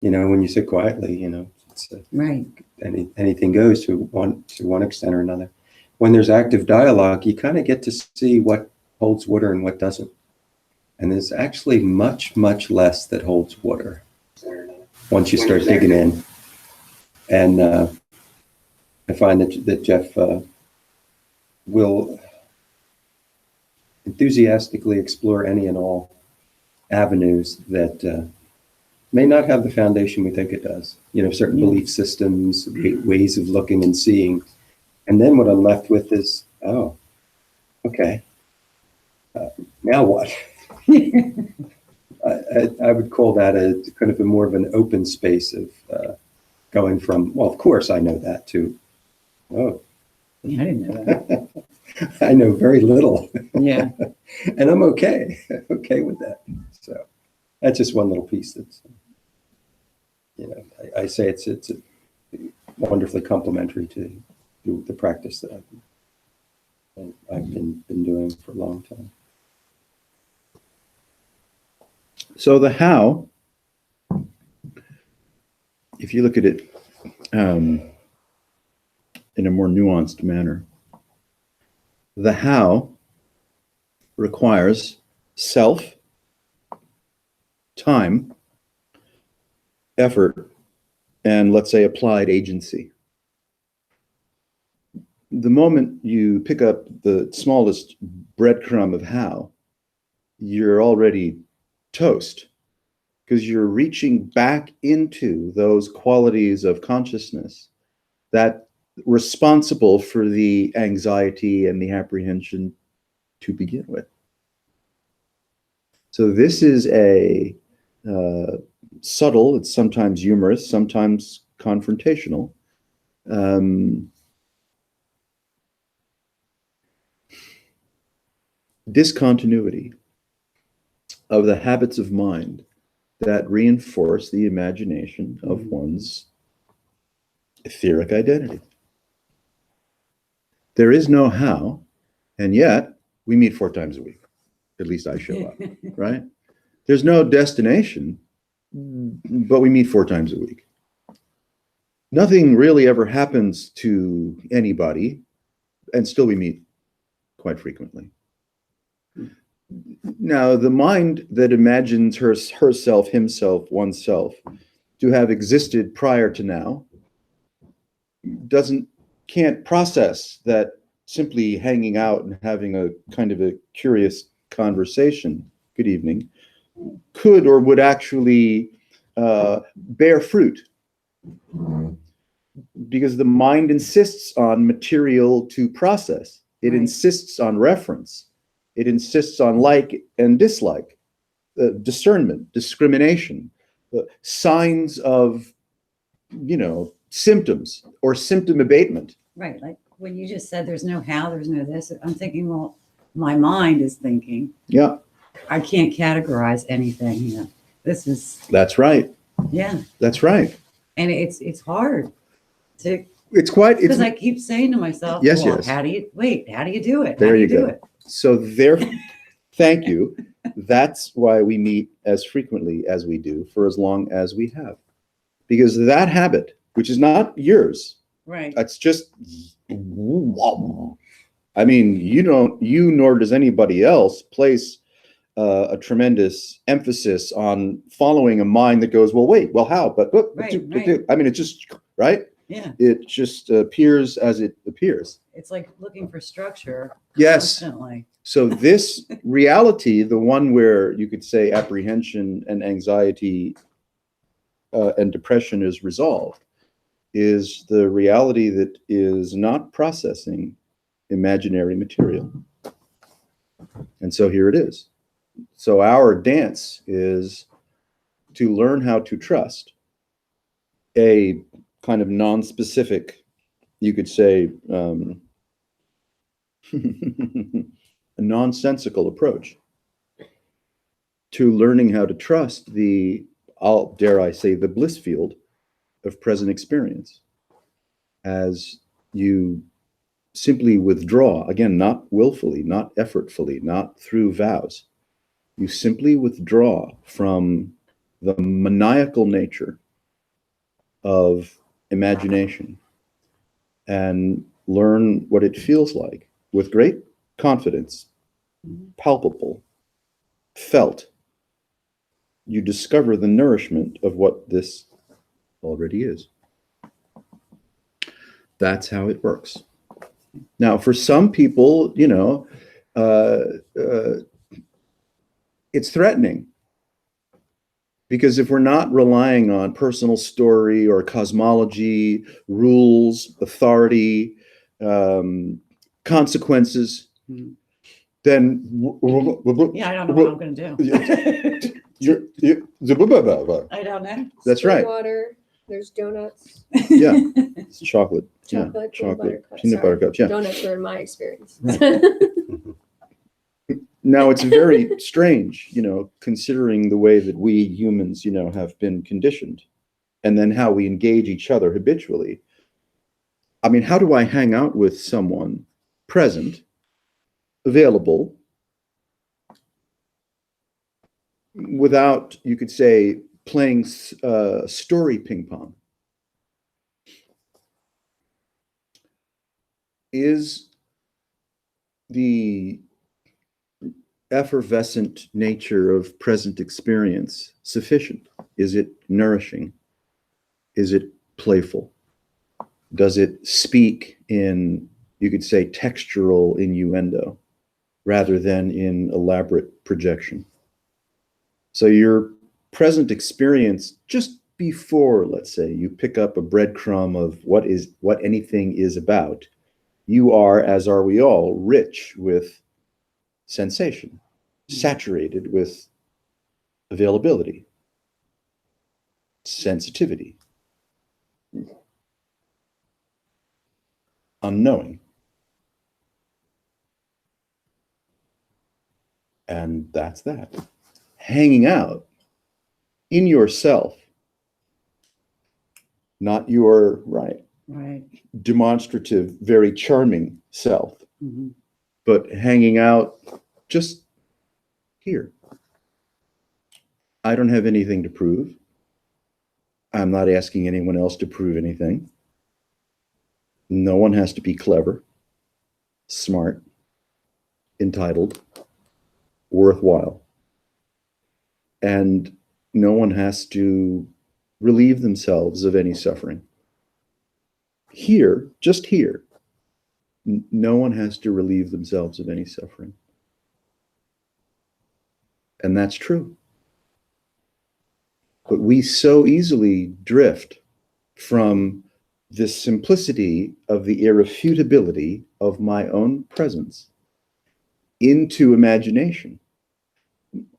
when you sit quietly, it's Right. anything goes to one extent or another. When there's active dialogue, you kind of get to see what holds water and what doesn't. And there's actually much, much less that holds water once you start digging in. And I find that Jeff will enthusiastically explore any and all avenues that may not have the foundation we think it does. Certain belief systems, ways of looking and seeing. And then what I'm left with is, oh, okay, now what? I would call that a kind of more of an open space of going from, well, of course I know that, to, oh. Yeah, I didn't know that. I know very little. Yeah. And I'm okay with that. So that's just one little piece that's, I say it's wonderfully complementary to the practice that I've been doing for a long time. So the how, if you look at it in a more nuanced manner, the how requires self, time, effort, and let's say applied agency. The moment you pick up the smallest breadcrumb of how, you're already toast, because you're reaching back into those qualities of consciousness that responsible for the anxiety and the apprehension to begin with. So this is a subtle, it's sometimes humorous, sometimes confrontational, discontinuity of the habits of mind that reinforce the imagination of one's etheric identity. There is no how, and yet we meet 4 times a week. At least I show up, right? There's no destination, but we meet 4 times a week. Nothing really ever happens to anybody, and still we meet quite frequently. Now, the mind that imagines herself, himself, oneself to have existed prior to now can't process that simply hanging out and having a kind of a curious conversation, good evening, could or would actually bear fruit. Because the mind insists on material to process. It insists on reference. It insists on like and dislike, discernment, discrimination, signs of, symptoms or symptom abatement. Right. Like when you just said there's no how, there's no this, I'm thinking, well, my mind is thinking. Yeah. I can't categorize anything. That's right. Yeah. That's right. And it's hard to. Because I keep saying to myself, yes. How do you do it? There you do go. It? So thank you. That's why we meet as frequently as we do for as long as we have. Because that habit, which is not yours. Right. It's just, I mean, you nor does anybody else place a tremendous emphasis on following a mind that goes, well, wait, well, how? But right. I mean, it's just, right? Yeah. It just appears as it appears. It's like looking for structure. Yes. Constantly. So this reality, the one where you could say apprehension and anxiety and depression is resolved, is the reality that is not processing imaginary material. And so here it is. So our dance is to learn how to trust a kind of non-specific, you could say, a nonsensical approach to learning how to trust dare I say, the bliss field of present experience as you simply withdraw, again, not willfully, not effortfully, not through vows. You simply withdraw from the maniacal nature of imagination and learn what it feels like with great confidence, palpable, felt, you discover the nourishment of what this already is. That's how it works. Now, for some people, it's threatening. Because if we're not relying on personal story or cosmology, rules, authority, consequences, then Yeah, I don't know what I'm going to do. I don't know. That's Spring right. Water. There's donuts. Yeah, it's chocolate. Chocolate, peanut butter cups. Peanut butter cups. Yeah. Donuts are in my experience. Now it's very strange, considering the way that we humans, have been conditioned, and then how we engage each other habitually. I mean, how do I hang out with someone present, available, without, you could say, playing story ping pong? Is the effervescent nature of present experience sufficient? Is it nourishing? Is it playful? Does it speak in, you could say, textural innuendo rather than in elaborate projection? So your present experience, just before, let's say, you pick up a breadcrumb of what anything is about, you are, as are we all, rich with sensation, saturated with availability, sensitivity, unknowing. And that's that. Hanging out in yourself, not your Right. demonstrative, very charming self, Mhm. but hanging out just here. I don't have anything to prove. I'm not asking anyone else to prove anything. No one has to be clever, smart, entitled, worthwhile. And no one has to relieve themselves of any suffering. Here, just here, no one has to relieve themselves of any suffering. And that's true. But we so easily drift from this simplicity of the irrefutability of my own presence into imagination.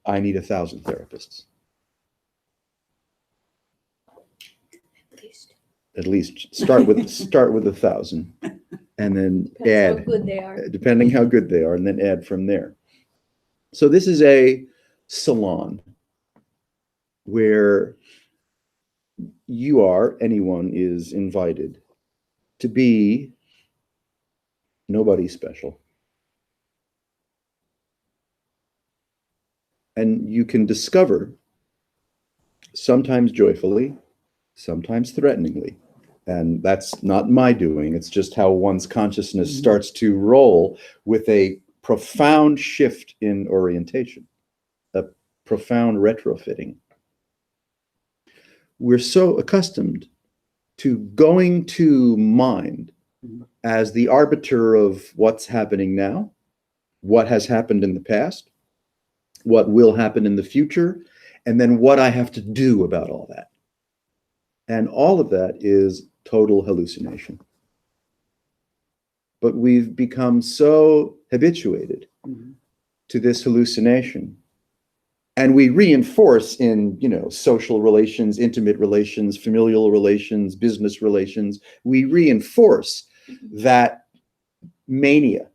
I need 1,000 therapists. At least start with 1,000, and then Depends add, how good they are. depending how good they are, and then add from there. So this is a salon where anyone is invited to be nobody special. And you can discover, sometimes joyfully, sometimes threateningly. And that's not my doing. It's just how one's consciousness starts to roll with a profound shift in orientation, a profound retrofitting. We're so accustomed to going to mind as the arbiter of what's happening now, what has happened in the past, what will happen in the future, and then what I have to do about all that. And all of that is total hallucination. But we've become so habituated to this hallucination. And we reinforce in, social relations, intimate relations, familial relations, business relations, we reinforce that mania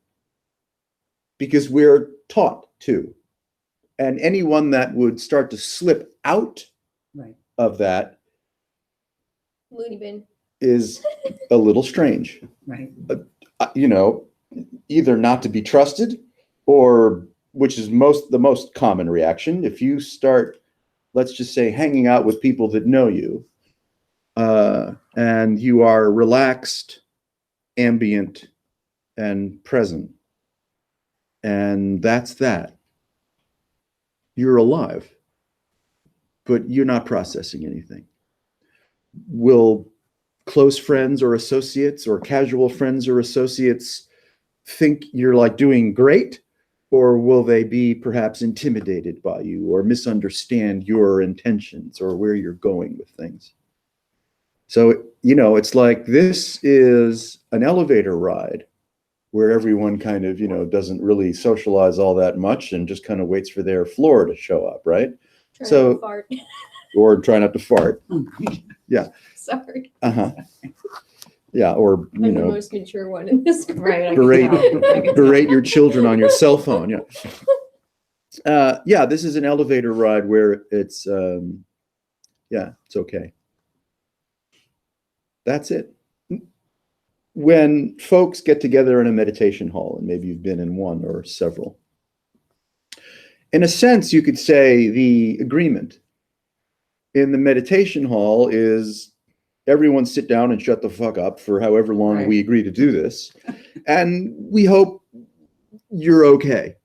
because we're taught to. And anyone that would start to slip out of that Looney bin. is a little strange. Right. Either not to be trusted, or, which is the most common reaction, if you start, let's just say, hanging out with people that know you, and you are relaxed, ambient, and present. And that's that. You're alive, but you're not processing anything. Will close friends or associates or casual friends or associates think you're like doing great? Or will they be perhaps intimidated by you or misunderstand your intentions or where you're going with things? So, it's like this is an elevator ride where everyone kind of, doesn't really socialize all that much and just kind of waits for their floor to show up, right? Try So- not to fart. Or try not to fart. Sorry. Uh-huh. Yeah, or, I'm the most mature one in this group. Right. I can Berate- tell. I can berate tell. your children on your cell phone. Yeah. This is an elevator ride where it's it's okay. That's it. When folks get together in a meditation hall, and maybe you've been in one or several, in a sense, you could say the agreement in the meditation hall is everyone sit down and shut the fuck up for however long Right. we agree to do this. And we hope you're okay.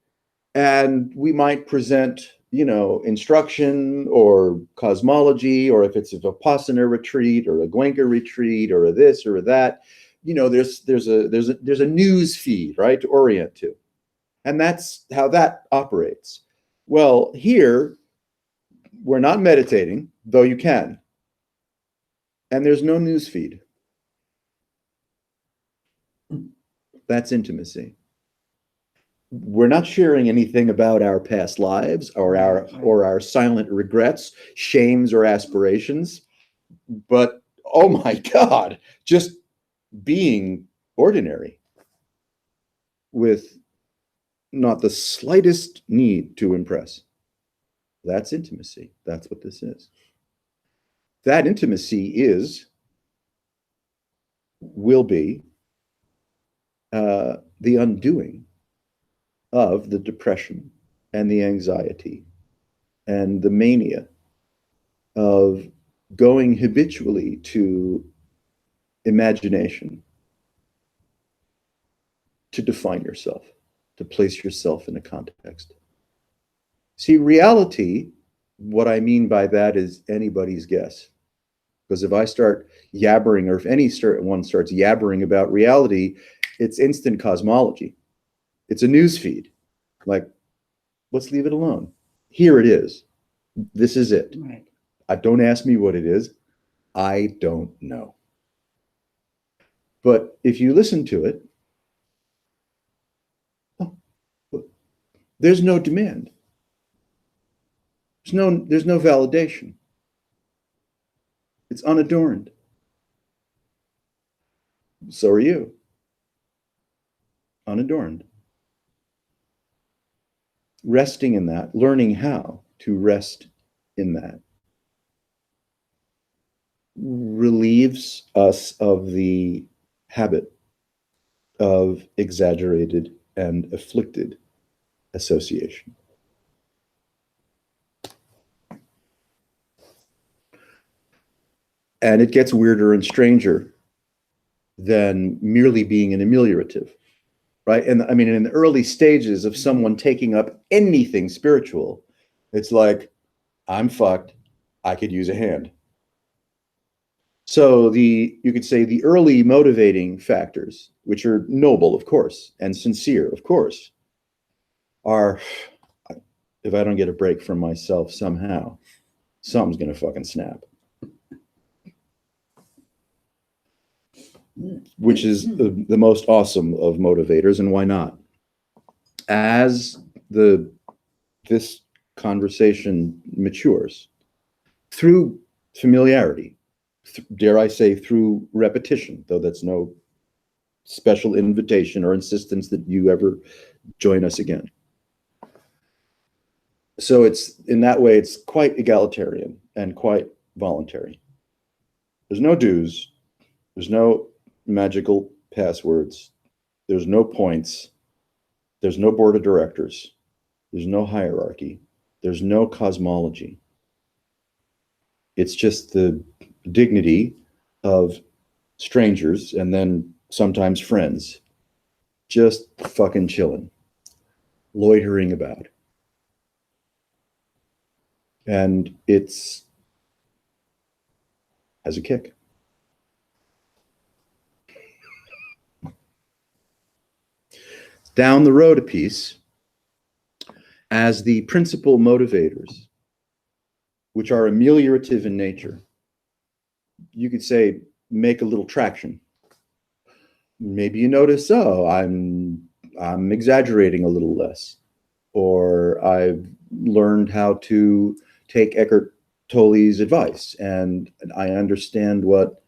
And we might present, instruction or cosmology, or if it's a Vipassana retreat or a Goenka retreat or a this or a that, there's a news feed, right, to orient to. And that's how that operates. Well, here, we're not meditating, though you can. And there's no news feed. That's intimacy. We're not sharing anything about our past lives or our silent regrets, shames, or aspirations. But oh my God, just being ordinary with not the slightest need to impress. That's intimacy. That's what this is. That intimacy will be the undoing of the depression and the anxiety and the mania of going habitually to imagination to define yourself, to place yourself in a context. See, reality, what I mean by that is anybody's guess. Because if I start yabbering, or if one starts yabbering about reality, it's instant cosmology. It's a news feed. Like, let's leave it alone. Here it is. This is it. Right. Don't ask me what it is. I don't know. But if you listen to it, there's no demand. There's no validation. It's unadorned. So are you. Unadorned. Resting in that, learning how to rest in that, relieves us of the habit of exaggerated and afflicted association. And it gets weirder and stranger than merely being an ameliorative, right? And I mean, in the early stages of someone taking up anything spiritual, it's like, I'm fucked. I could use a hand. So you could say the early motivating factors, which are noble, of course, and sincere, of course, are, if I don't get a break from myself somehow, something's going to fucking snap. Which is the most awesome of motivators, and why not? As this conversation matures, through familiarity, dare I say through repetition, though that's no special invitation or insistence that you ever join us again. So it's, in that way, it's quite egalitarian and quite voluntary. There's no dues. There's no magical passwords. There's no points. There's no board of directors. There's no hierarchy. There's no cosmology. It's just the dignity of strangers and then sometimes friends, just fucking chilling, loitering about. And it's has a kick. Down the road a piece, as the principal motivators, which are ameliorative in nature, you could say, make a little traction. Maybe you notice, oh, I'm exaggerating a little less, or I've learned how to take Eckhart Tolle's advice, and I understand what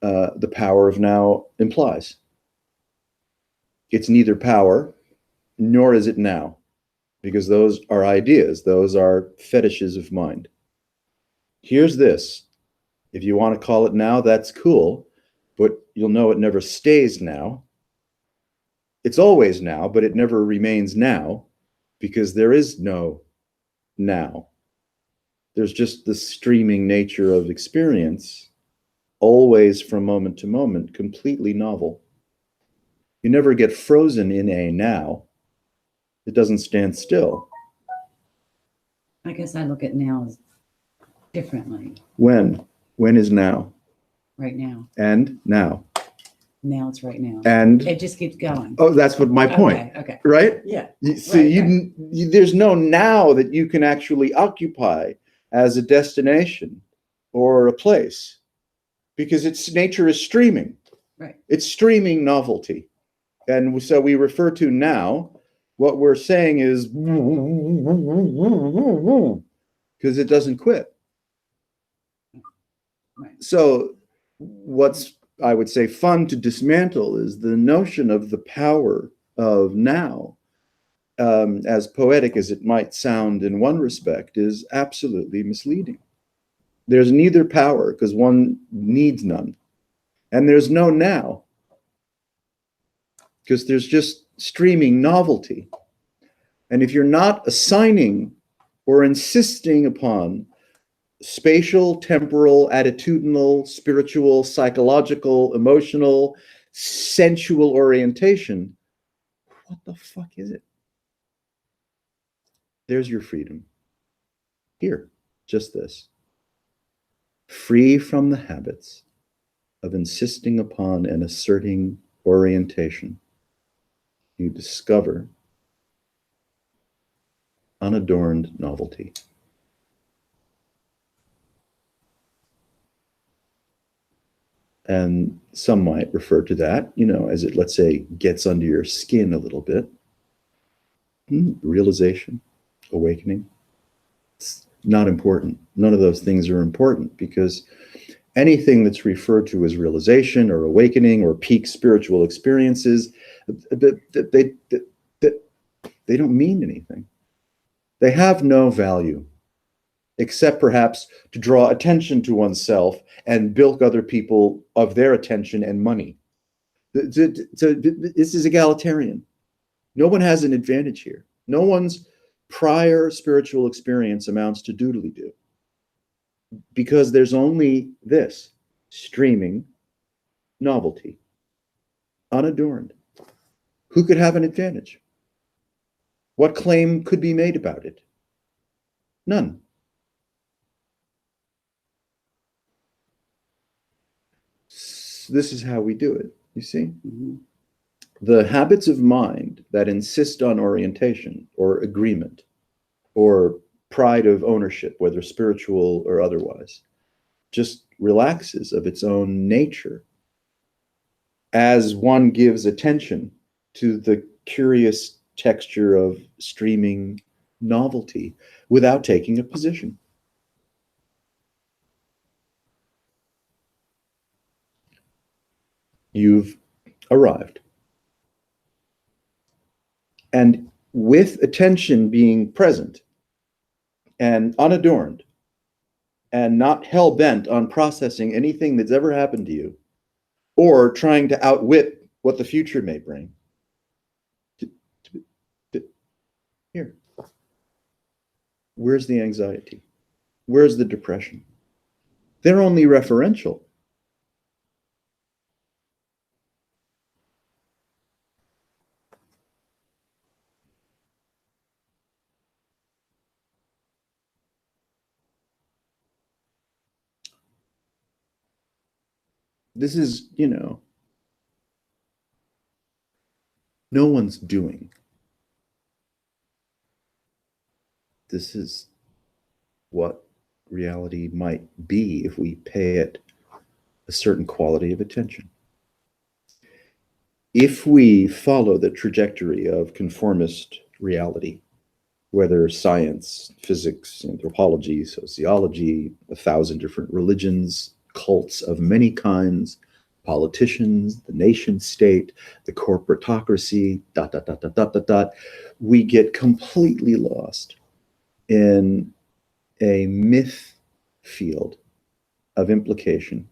the power of now implies. It's neither power, nor is it now, because those are ideas. Those are fetishes of mind. Here's this. If you want to call it now, that's cool, but you'll know it never stays now. It's always now, but it never remains now, because there is no now. There's just the streaming nature of experience, always from moment to moment, completely novel. You never get frozen in a now. It doesn't stand still. I guess I look at now as differently When? When is now? right now. And now. Now it's right now. And, It just keeps going. oh, that's what my point, Okay. right? Yeah. See, Right, there's no now that you can actually occupy as a destination or a place, because its nature is streaming. Right. It's streaming novelty. And so we refer to now, what we're saying is, because it doesn't quit. Right. So what's, I would say, fun to dismantle is the notion of the power of now, as poetic as it might sound in one respect, is absolutely misleading. There's neither power, because one needs none, and there's no now, because there's just streaming novelty. And if you're not assigning or insisting upon spatial, temporal, attitudinal, spiritual, psychological, emotional, sensual orientation, what the fuck is it? There's your freedom. Here, just this. Free from the habits of insisting upon and asserting orientation, you discover unadorned novelty. And some might refer to that, as it, let's say, gets under your skin a little bit. Realization, awakening. It's not important. None of those things are important, because anything that's referred to as realization or awakening or peak spiritual experiences, they don't mean anything. They have no value, except perhaps to draw attention to oneself and bilk other people of their attention and money. So this is egalitarian. No one has an advantage here. No one's prior spiritual experience amounts to doodly-doo, because there's only this streaming novelty, unadorned. Who could have an advantage? What claim could be made about it? None. This is how we do it, you see? Mm-hmm. The habits of mind that insist on orientation or agreement or pride of ownership, whether spiritual or otherwise, just relaxes of its own nature as one gives attention to the curious texture of streaming novelty without taking a position. You've arrived. And with attention being present and unadorned and not hell-bent on processing anything that's ever happened to you or trying to outwit what the future may bring. Here. Where's the anxiety? Where's the depression? They're only referential. This is, no one's doing. This is what reality might be if we pay it a certain quality of attention. If we follow the trajectory of conformist reality, whether science, physics, anthropology, sociology, 1,000 different religions, cults of many kinds, politicians, the nation state, the corporatocracy, ... we get completely lost in a myth field of implication,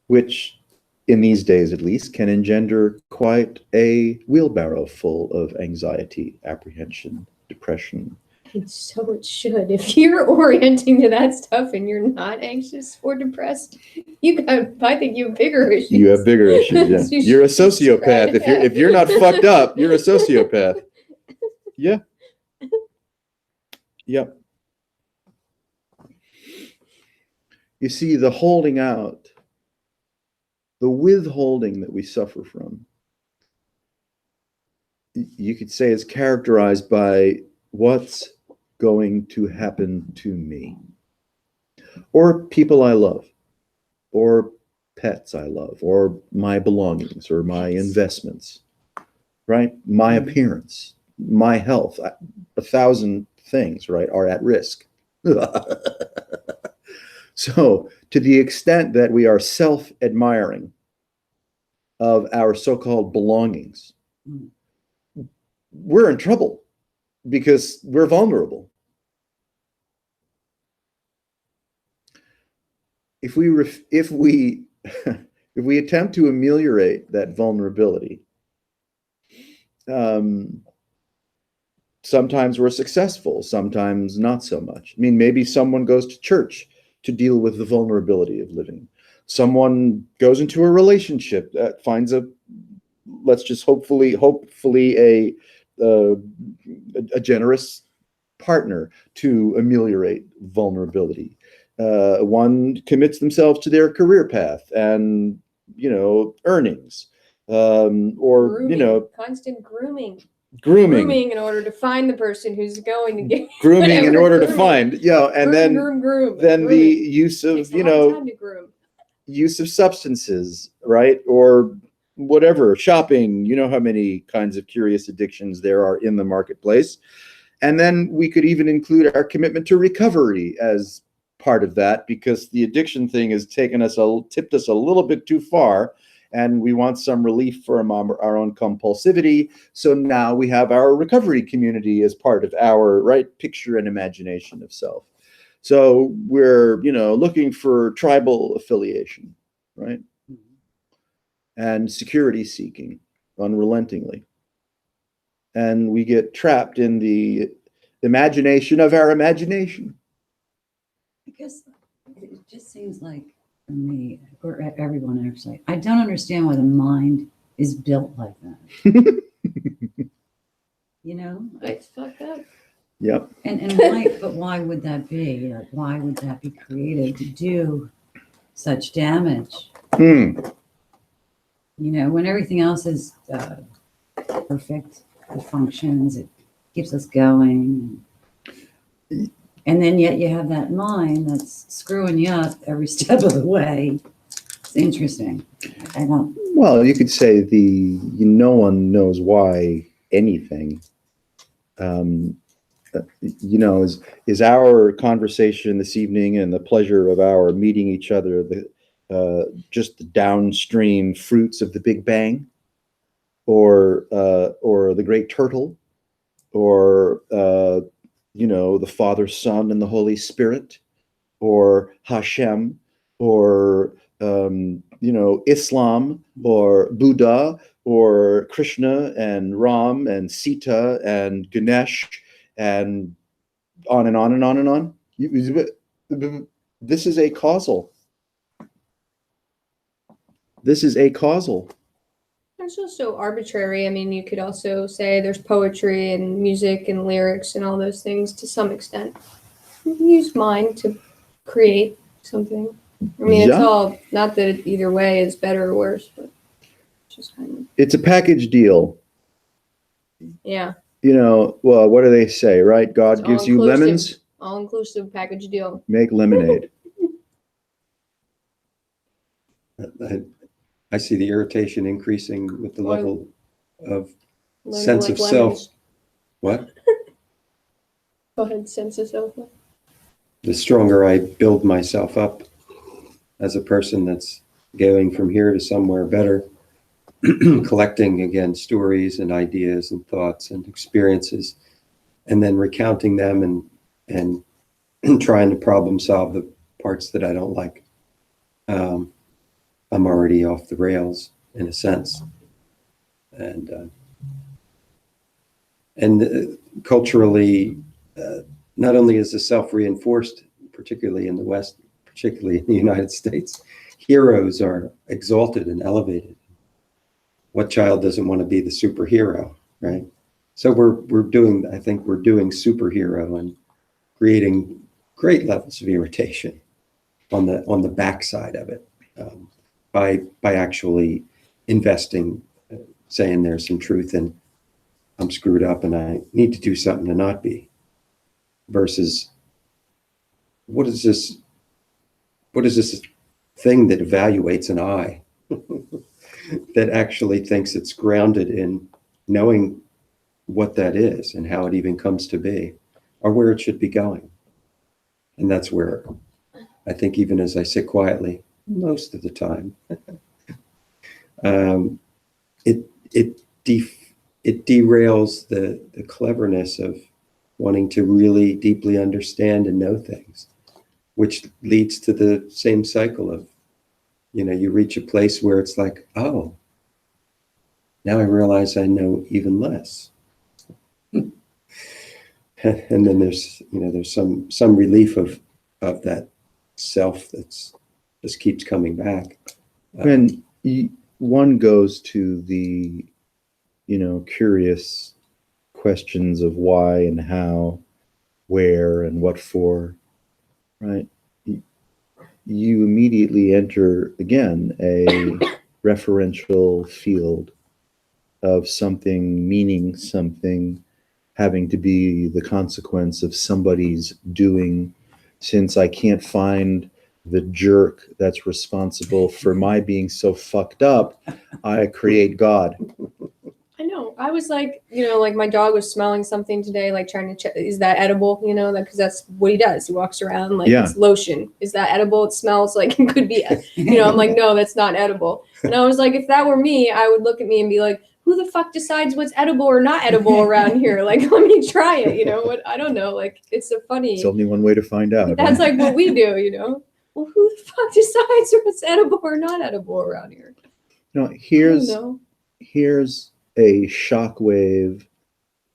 which in these days at least can engender quite a wheelbarrow full of anxiety, apprehension, depression. And so it should. If you're orienting to that stuff and you're not anxious or depressed, I think you have bigger issues. You have bigger issues. Yeah. You You're a should sociopath. try to If you're not fucked up, you're a sociopath. Yeah. Yep. You see, the holding out, the withholding that we suffer from, you could say is characterized by what's going to happen to me, or people I love, or pets I love, or my belongings, or my investments, right? My appearance, my health, 1,000 things, right, are at risk. So to the extent that we are self-admiring of our so-called belongings, we're in trouble because we're vulnerable. If we attempt to ameliorate that vulnerability, sometimes we're successful, sometimes not so much. I mean, maybe someone goes to church to deal with the vulnerability of living. Someone goes into a relationship that finds let's just hopefully a generous partner to ameliorate vulnerability. One commits themselves to their career path and, earnings, or, grooming, constant grooming in order to find the person who's going to get grooming in order to grooming. find, and groom. then the use of, Takes a long time to groom. use of substances, right? Or whatever, shopping, how many kinds of curious addictions there are in the marketplace. And then we could even include our commitment to recovery as part of that, because the addiction thing has tipped us a little bit too far, and we want some relief from our own compulsivity. So now we have our recovery community as part of our picture and imagination of self. So we're, looking for tribal affiliation, right? And security seeking unrelentingly. And we get trapped in the imagination of our imagination. I guess it just seems like, for me, or everyone actually, I don't understand why the mind is built like that. It's fucked up. Yep. And why would that be? Like, why would that be created to do such damage? When everything else is perfect, it functions, it keeps us going. And then yet you have that mind that's screwing you up every step of the way. It's interesting. I don't. Well, you could say no one knows why anything. Is our conversation this evening and the pleasure of our meeting each other just the downstream fruits of the Big Bang, or the Great Turtle, or the Father, Son, and the Holy Spirit, or Hashem, or Islam, or Buddha, or Krishna and Ram and Sita and Ganesh and on and on and on and on. This is a causal. This is a causal. It's also arbitrary. I mean, you could also say there's poetry and music and lyrics and all those things to some extent. You can use mind to create something. I mean, it's Yeah. all, not that either way is better or worse, but it's just kind of, It's a package deal. yeah, You know, well, what do they say, right? God It's gives you all-inclusive. lemons, all-inclusive package deal. make lemonade. I see the irritation increasing with the Or- level of Learn to sense like of self. lemons. What? Go ahead, sense of self. The stronger I build myself up as a person that's going from here to somewhere better, collecting again stories and ideas and thoughts and experiences, and then recounting them and trying to problem solve the parts that I don't like. I'm already off the rails in a sense, and culturally, not only is the self-reinforced, particularly in the West, particularly in the United States, heroes are exalted and elevated. What child doesn't want to be the superhero, right? So I think we're doing superhero and creating great levels of irritation on the backside of it, by actually investing, saying there's some truth in I'm screwed up and I need to do something to not be, versus what is this thing that evaluates an I that actually thinks it's grounded in knowing what that is and how it even comes to be, or where it should be going. And that's where I think, even as I sit quietly most of the time, it derails the cleverness of wanting to really deeply understand and know things, which leads to the same cycle of, you reach a place where it's like, oh, now I realize I know even less. And then there's some relief of that self that's just keeps coming back. When one goes to the, curious questions of why and how, where and what for, right? You immediately enter again a referential field of something meaning something, having to be the consequence of somebody's doing. Since I can't find the jerk that's responsible for my being so fucked up, I create God. I know. I was like, like my dog was smelling something today, like trying to check, is that edible? Because that's what he does. He walks around like Yeah. it's lotion. Is that edible? It smells like it could be, I'm like, no, that's not edible. And I was like, if that were me, I would look at me and be like, who the fuck decides what's edible or not edible around here? Like, let me try it. What? I don't know. Like, it's so funny. It's only one way to find out. That's right? like what we do, Well, who the fuck decides what's edible or not edible around here? Here's I don't know. here's a shockwave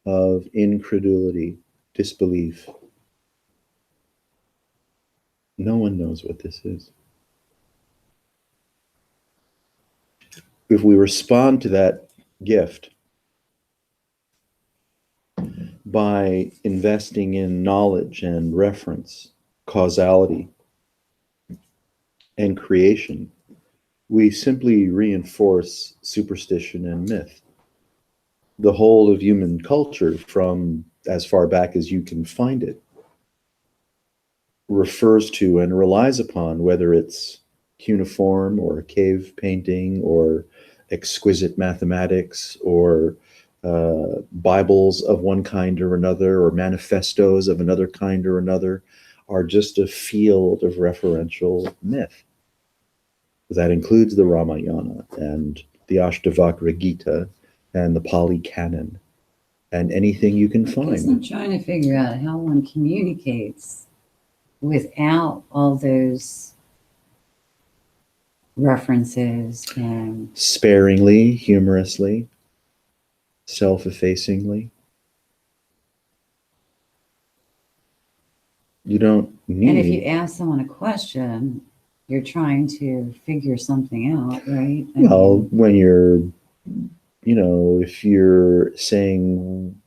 of incredulity, disbelief. No one knows what this is. If we respond to that gift by investing in knowledge and reference, causality, and creation, we simply reinforce superstition and myth. The whole of human culture, from as far back as you can find it, refers to and relies upon, whether it's cuneiform or cave painting or exquisite mathematics or Bibles of one kind or another, or manifestos of another kind or another, are just a field of referential myth. That includes the Ramayana and the Ashtavakra Gita and the Pali Canon and anything you can I guess I'm find. trying to figure out how one communicates without all those references and Sparingly, humorously, self-effacingly. You don't need. And if you ask someone a question, you're trying to figure something out, right? I Well, mean, when you're, if you're saying,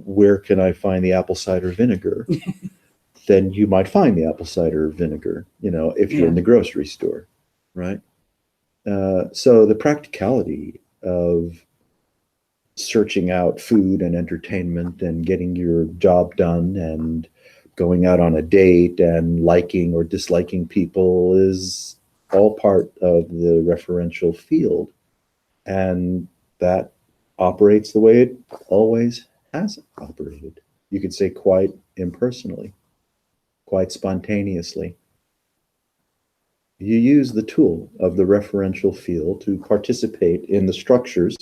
where can I find the apple cider vinegar? Then you might find the apple cider vinegar, if you're in the grocery store, right? So the practicality of searching out food and entertainment and getting your job done and going out on a date and liking or disliking people is all part of the referential field. And that operates the way it always has operated. You could say quite impersonally, quite spontaneously. You use the tool of the referential field to participate in the structures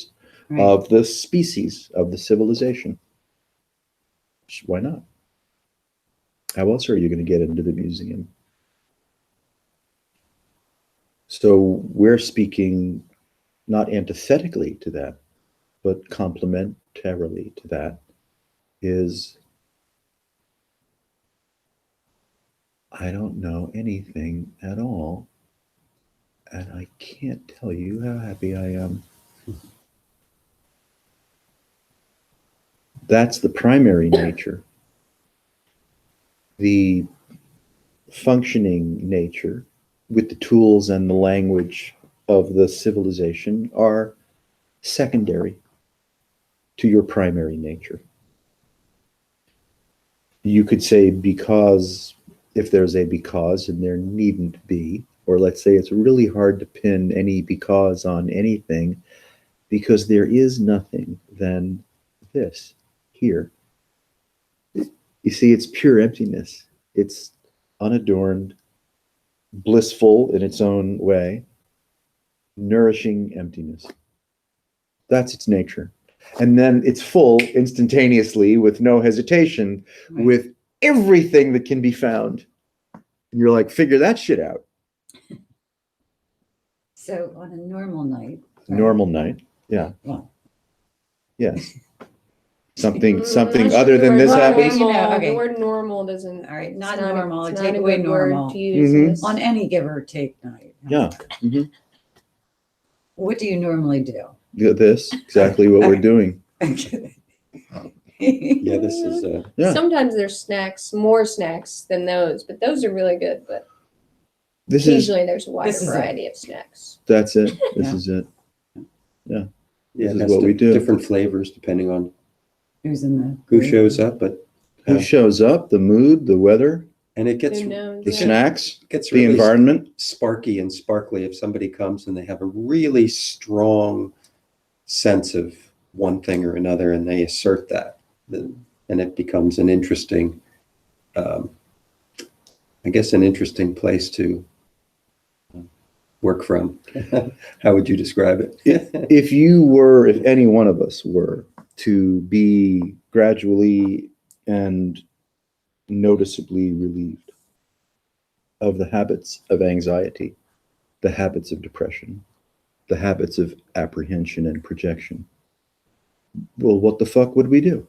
right. of the species, of the civilization. Why not? How else are you going to get into the museum? So we're speaking not antithetically to that, but complementarily to that is, I don't know anything at all, and I can't tell you how happy I am. That's the primary nature. The functioning nature with the tools and the language of the civilization are secondary to your primary nature. You could say because, if there's a because, and there needn't be, or let's say it's really hard to pin any because on anything, because there is nothing than this here. You see, it's pure emptiness. It's unadorned, blissful in its own way, nourishing emptiness. That's its nature. And then it's full instantaneously with no hesitation Right. with everything that can be found. And you're like, figure that shit out. So on a normal night. right? Normal night. Yeah. Well, Yes. Something Not other sure than the this word happens. You know, normal- okay. The word normal doesn't. all right, it's not a- normal. it's Take not a away good word normal. to use Mhm. in this. On any give or take night. Yeah. Mhm. What do you normally do? This, exactly what we're doing. Yeah, this is Yeah. Sometimes there's snacks, more snacks than those, but those are really good. But This is, occasionally there's a wider This is it. variety of snacks. that's it. This Yeah. is it. yeah, This it is has what we do. different flavors depending on Who's in the who shows up, but Who shows up, the mood, the weather, and it gets Who knows? the Yeah. snacks, gets the really environment. sparky and sparkly if somebody comes and they have a really strong sense of one thing or another and they assert that, then it becomes an interesting, I guess, an interesting place to work from. How would you describe it? If any one of us were to be gradually and noticeably relieved of the habits of anxiety, the habits of depression, the habits of apprehension and projection, well, what the fuck would we do?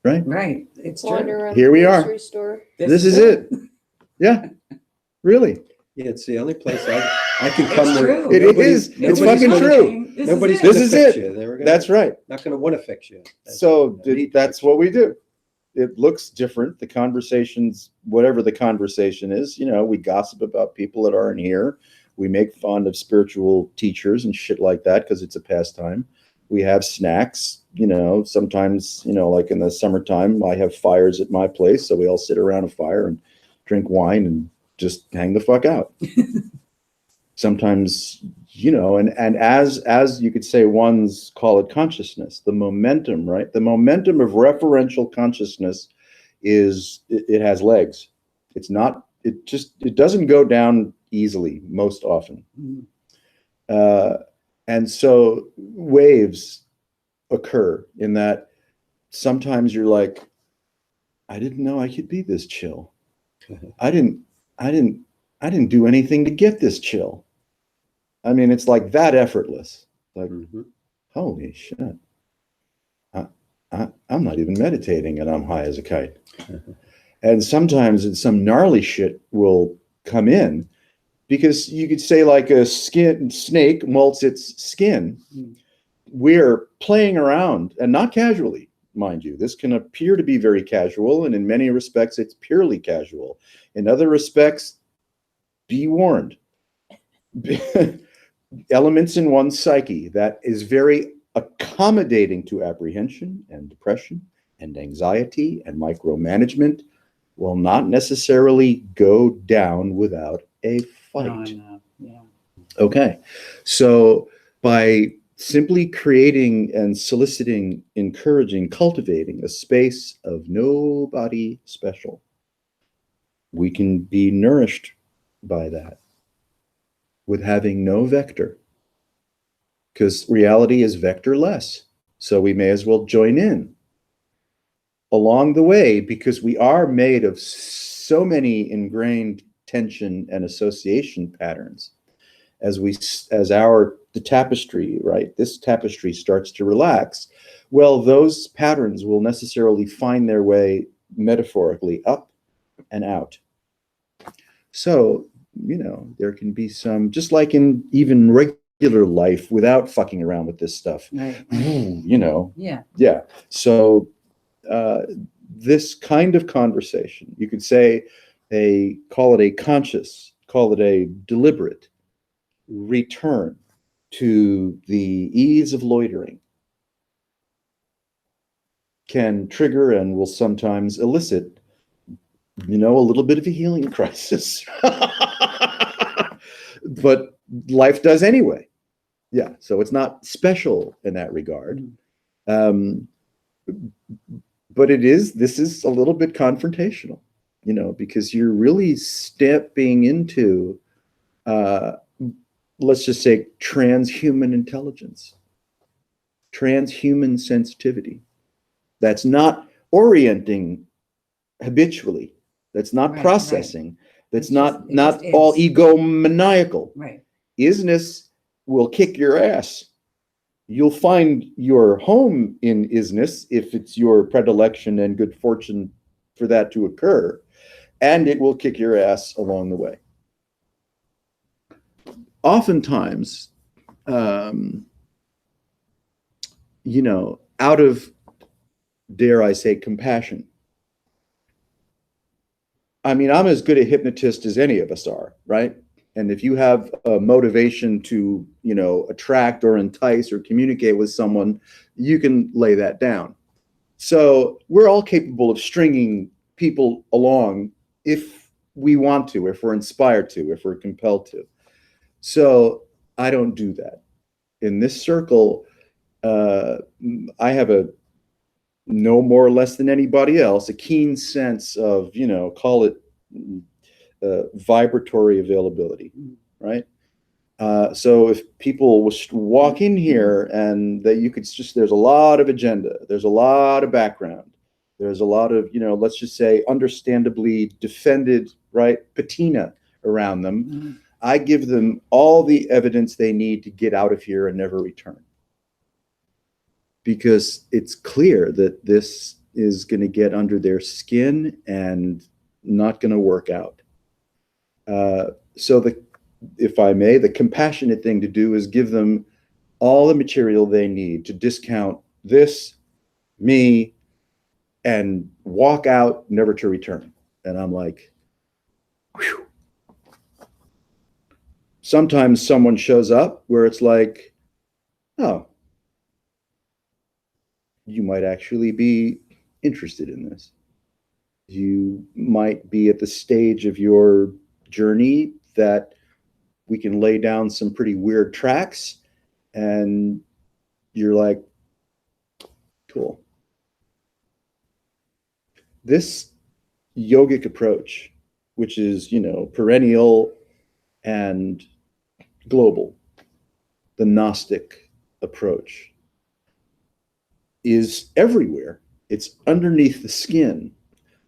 Right? right. It's Wander true. around Here the we are. grocery store. This is it. Yeah, really. Yeah, it's the only place I can come It's where true. It nobody- is. It's nobody's fucking gonna- true. Nobody's This gonna is fix it. you. They were gonna- That's right. Not going to want to fix you. So They need to that's fix you. what we do. It looks different. The conversations, whatever the conversation is, we gossip about people that aren't here. We make fun of spiritual teachers and shit like that because it's a pastime. We have snacks, sometimes, like in the summertime, I have fires at my place. So we all sit around a fire and drink wine and just hang the fuck out. Sometimes, and as you could say, one's call it consciousness, the momentum, right? The momentum of referential consciousness it has legs. It doesn't go down easily most often. Mm. And so waves occur in that sometimes you're like, I didn't know I could be this chill. I didn't do anything to get this chill. I mean, it's like that effortless. Like, Mhm. holy shit. I'm not even meditating and I'm high as a kite. And sometimes some gnarly shit will come in, because you could say like a snake molts its skin. We're playing around, and not casually, mind you. This can appear to be very casual, and in many respects, it's purely casual. In other respects, be warned. Elements in one's psyche that is very accommodating to apprehension and depression and anxiety and micromanagement will not necessarily go down without a fight. Oh, I know. Yeah. Okay. So by simply creating and soliciting, encouraging, cultivating a space of nobody special, we can be nourished by that with having no vector, because reality is vectorless. So we may as well join in along the way, because we are made of so many ingrained tension and association patterns. As the tapestry, right? This tapestry starts to relax. Well, those patterns will necessarily find their way metaphorically up and out. So, there can be some, just like in even regular life, without fucking around with this stuff. Right. Yeah. Yeah. So this kind of conversation, you could say call it a conscious, call it a deliberate return to the ease of loitering, can trigger and will sometimes elicit, a little bit of a healing crisis. But life does anyway. Yeah, so it's not special in that regard. But this is a little bit confrontational, because you're really stepping into, let's just say, transhuman intelligence, transhuman sensitivity. That's not orienting habitually. That's not Right, processing. That's It not just all is. egomaniacal. Right. Isness will kick your ass. You'll find your home in isness if it's your predilection and good fortune for that to occur, and it will kick your ass along the way. Oftentimes, out of, dare I say, compassion. I mean, I'm as good a hypnotist as any of us are, right? And if you have a motivation to, attract or entice or communicate with someone, you can lay that down. So we're all capable of stringing people along if we want to, if we're inspired to, if we're compelled to. So I don't do that. In this circle, I have no more or less than anybody else, a keen sense of, call it vibratory availability, right? So if people walk in here and that you could there's a lot of agenda, there's a lot of background, there's a lot of, let's just say understandably defended, right, patina around them. Mm-hmm. I give them all the evidence they need to get out of here and never return. Because it's clear that this is going to get under their skin and not going to work out. So if I may, the compassionate thing to do is give them all the material they need to discount this, me, and walk out, never to return. And I'm like, whew. Sometimes someone shows up where it's like, oh, you might actually be interested in this. You might be at the stage of your journey that we can lay down some pretty weird tracks, and you're like, cool. This yogic approach, which is, perennial and global, the Gnostic approach, is everywhere. It's underneath the skin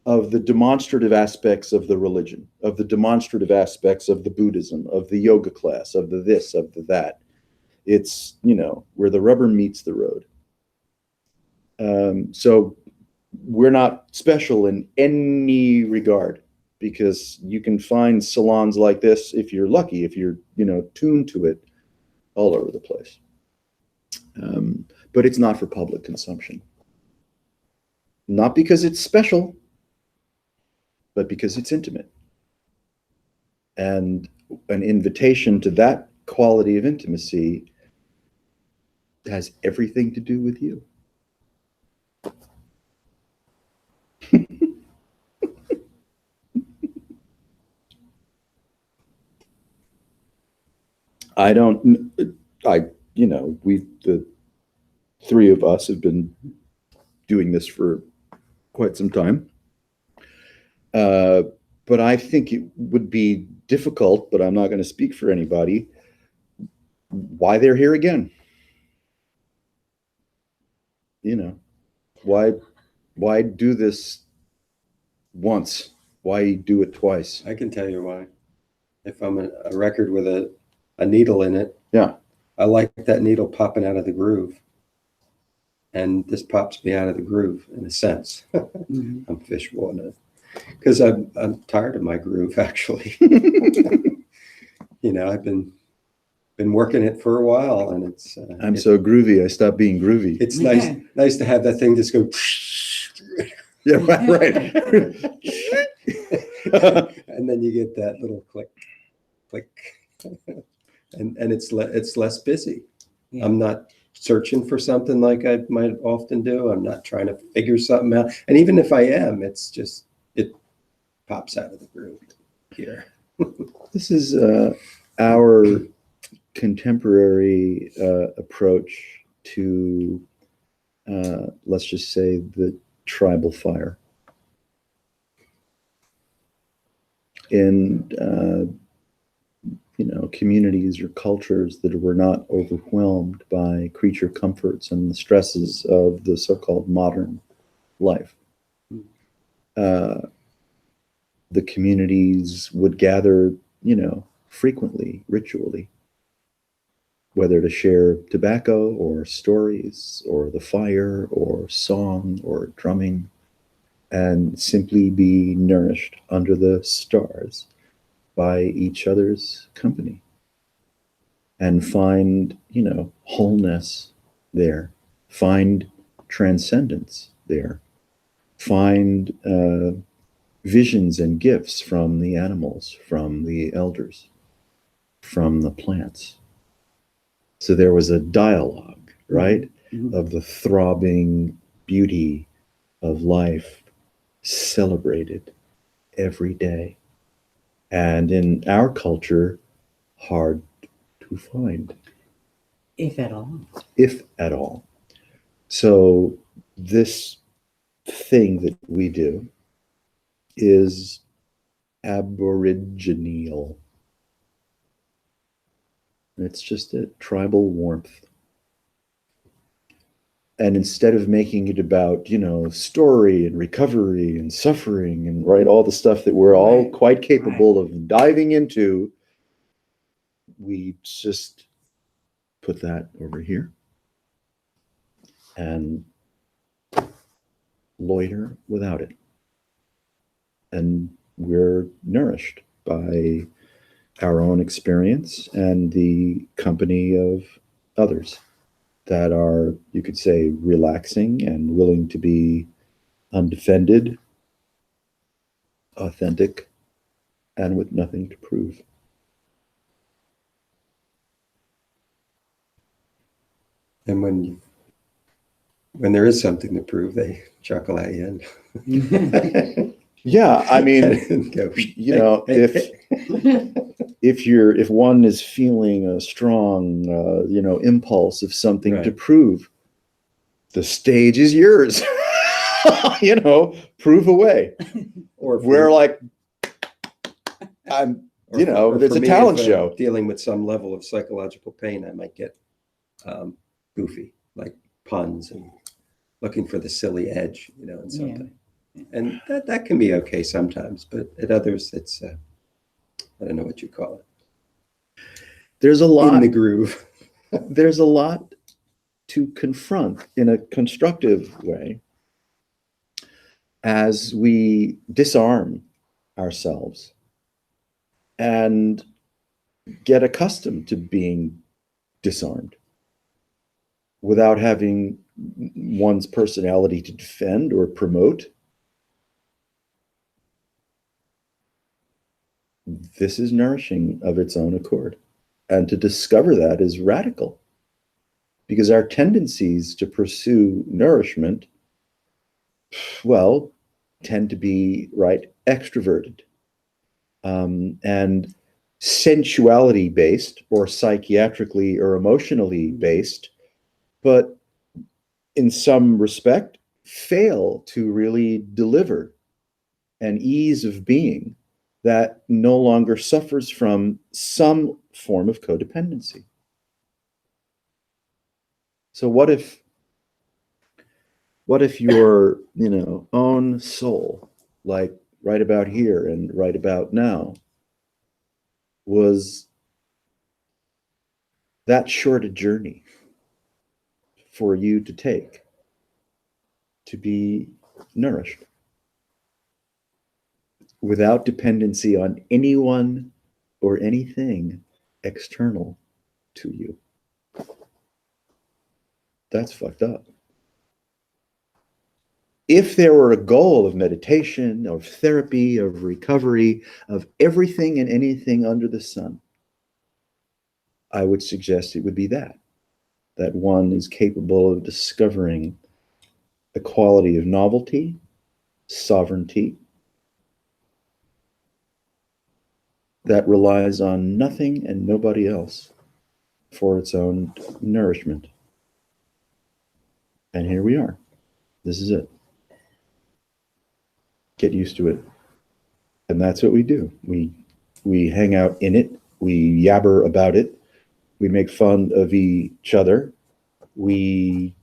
of the demonstrative aspects of the religion, of the demonstrative aspects of the Buddhism, of the yoga class, of the this, of the that. It's, where the rubber meets the road. So we're not special in any regard, because you can find salons like this if you're lucky, if you're, tuned to it, all over the place. But it's not for public consumption. Not because it's special, but because it's intimate. And an invitation to that quality of intimacy has everything to do with you. The three of us have been doing this for quite some time. But I think it would be difficult, but I'm not going to speak for anybody, why they're here again. Why do this once? Why do it twice? I can tell you why. If I'm a record with a needle in it, Yeah. I like that needle popping out of the groove. And this pops me out of the groove in a sense. Mhm. I'm fishbowling it. Because I'm tired of my groove, actually. I've been working it for a while, and it's I'm so groovy, I stopped being groovy. it's nice to have that thing just go Yeah, right. and then you get that little click and it's less busy. Yeah. I'm not searching for something like I might often do. I'm not trying to figure something out, and even if I am, it's just it pops out of the groove here. This is our contemporary approach to, let's just say, the tribal fire. In communities or cultures that were not overwhelmed by creature comforts and the stresses of the so-called modern life. The communities would gather, frequently, ritually, whether to share tobacco or stories or the fire or song or drumming, and simply be nourished under the stars by each other's company, and find, wholeness there, find transcendence there, find visions and gifts from the animals, from the elders, from the plants. So there was a dialogue, right, Mhm. of the throbbing beauty of life celebrated every day. And in our culture, hard to find, If at all. if at all. So this thing that we do is aboriginal. It's just a tribal warmth. And instead of making it about, story and recovery and suffering and all the stuff that we're all Right. quite capable of diving into, we just put that over here and loiter without it. And we're nourished by our own experience and the company of others that are, you could say, relaxing and willing to be undefended, authentic, and with nothing to prove. And when there is something to prove, they chuckle at you and Yeah, I mean, and go, if one is feeling a strong, impulse of something to Right. prove, the stage is yours. Prove away. or if We're like, I'm, or it's for a me, talent if, show. Dealing with some level of psychological pain, I might get goofy, like puns and looking for the silly edge, in something. And that can be okay sometimes, but at others, it's I don't know what you call it. There's a In lot. the groove. There's a lot to confront in a constructive way as we disarm ourselves and get accustomed to being disarmed without having one's personality to defend or promote, this is nourishing of its own accord. And to discover that is radical, because our tendencies to pursue nourishment, well, tend to be extroverted and sensuality based or psychiatrically or emotionally based, but in some respect fail to really deliver an ease of being that no longer suffers from some form of codependency. So what if your, own soul, like right about here and right about now, was that short a journey for you to take to be nourished without dependency on anyone or anything external to you? That's fucked up. If there were a goal of meditation, of therapy, of recovery, of everything and anything under the sun, I would suggest it would be that one is capable of discovering a quality of novelty, sovereignty, that relies on nothing and nobody else for its own nourishment. And here we are. This is it. Get used to it. And that's what we do. We hang out in it. We yabber about it. We make fun of each other. We,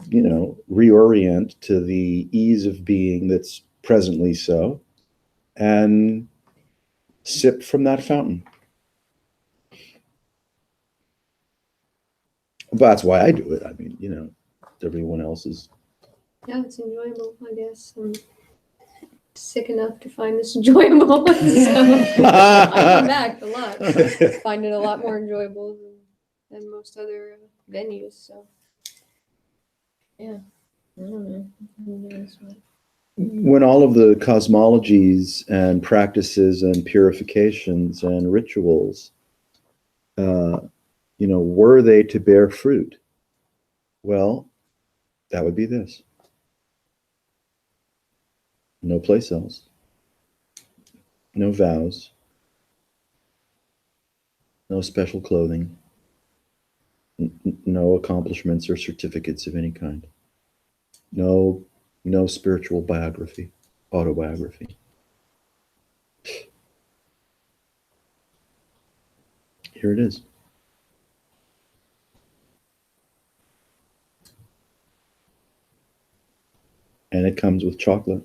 reorient to the ease of being that's presently so, and sip from that fountain. But that's why I do it. I mean, everyone else is. Yeah, it's enjoyable, I guess. I'm sick enough to find this enjoyable. So I come back a lot. Find it a lot more enjoyable than most other venues. So yeah, I don't know. Who knows what. When all of the cosmologies and practices and purifications and rituals, were they to bear fruit? Well, that would be this. No place else. No vows. No special clothing. No accomplishments or certificates of any kind. No spiritual biography, autobiography. Here it is. And it comes with chocolate.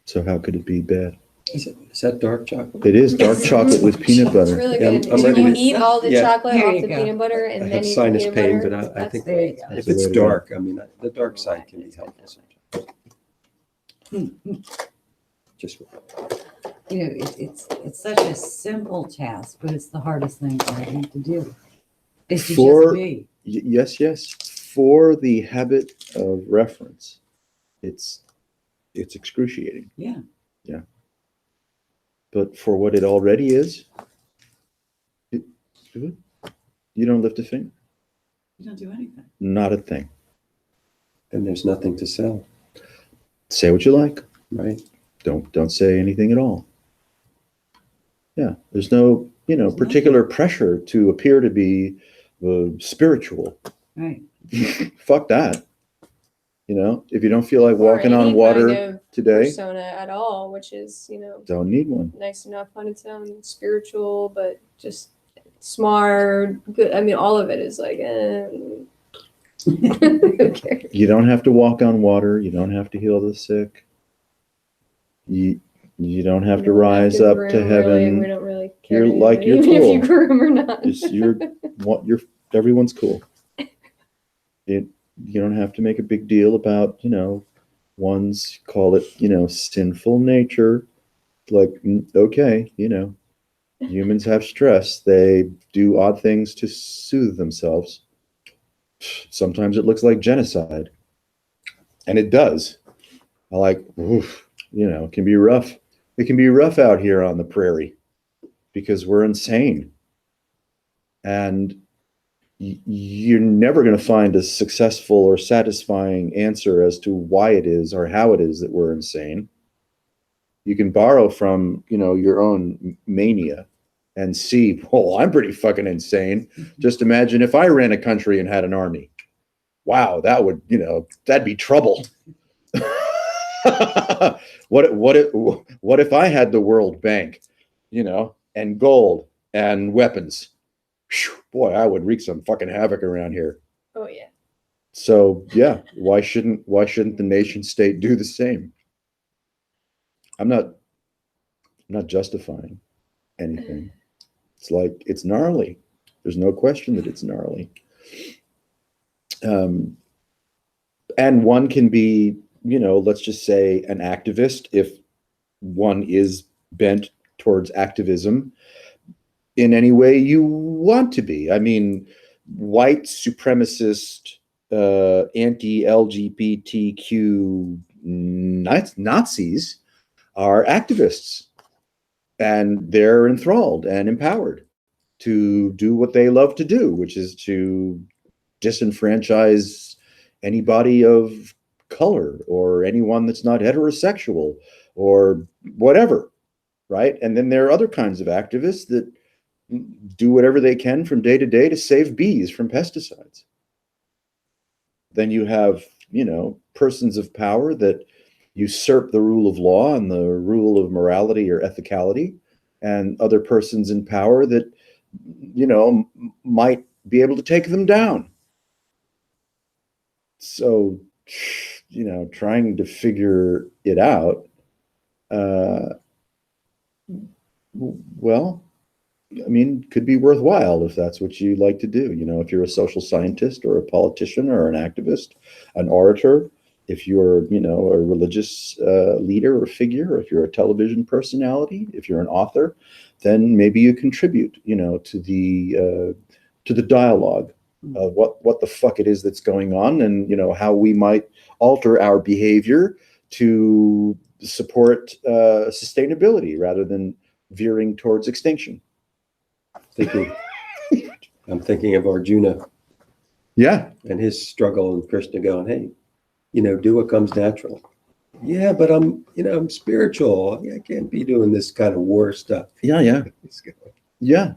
So how could it be bad? Is that dark chocolate? It is dark chocolate with peanut It's butter. really Yeah, good. I'm Can ready you to- eat all the Yeah. chocolate There off you the go. peanut butter I and then have eat the sinus peanut pain, butter? but I That's- think There you go. if it's dark, the dark side can be helpful sometimes. Just It's such a simple task, but it's the hardest thing I think to do. Is to For- just be. Yes. For the habit of reference, it's excruciating. Yeah. But for what it already is, you don't lift a finger. You don't do anything. Not a thing. And there's nothing to sell, Say what you like. right? Don't say anything at all. Yeah. There's no, particular pressure to appear to be spiritual. Right. Fuck that. If you don't feel like Or walking any on water kind of today, persona at all, which is, don't need one. nice enough on its own, spiritual, but just smart, good. I mean, all of it is like, who cares? You don't have to walk on water. You don't have to heal the sick. You don't have to rise up to groom, heaven. Really, we don't really care. You're like, you're even if you cool. groom or not. You're everyone's cool. You don't have to make a big deal about, Ones call it, sinful nature. Like, okay, humans have stress. They do odd things to soothe themselves. Sometimes it looks like genocide. And it does. I like, oof, it can be rough. It can be rough out here on the prairie because we're insane. And you're never going to find a successful or satisfying answer as to why it is or how it is that we're insane. You can borrow from, your own mania and see, well, I'm pretty fucking insane. Just imagine if I ran a country and had an army. Wow, that would, that'd be trouble. What if I had the World Bank, and gold and weapons? Whew, boy, I would wreak some fucking havoc around here. Oh yeah. So yeah, why shouldn't the nation state do the same? I'm not justifying anything. It's like, it's gnarly. There's no question that it's gnarly. And one can be, let's just say an activist if one is bent towards activism in any way you want to be. I mean, white supremacist, anti-LGBTQ Nazis are activists, and they're enthralled and empowered to do what they love to do, which is to disenfranchise anybody of color or anyone that's not heterosexual or whatever, right? And then there are other kinds of activists that do whatever they can from day to day to save bees from pesticides. Then you have, persons of power that usurp the rule of law and the rule of morality or ethicality, and other persons in power that, might be able to take them down. So, trying to figure it out, well, I mean, could be worthwhile if that's what you like to do. If you're a social scientist or a politician or an activist, an orator, if you're, a religious leader or figure, or if you're a television personality, if you're an author, then maybe you contribute, to the dialogue of what the fuck it is that's going on, and how we might alter our behavior to support sustainability rather than veering towards extinction. I'm thinking of Arjuna Yeah. and his struggle, and Krishna going, hey, do what comes natural. Yeah, but I'm spiritual. I can't be doing this kind of war stuff. Yeah. Yeah.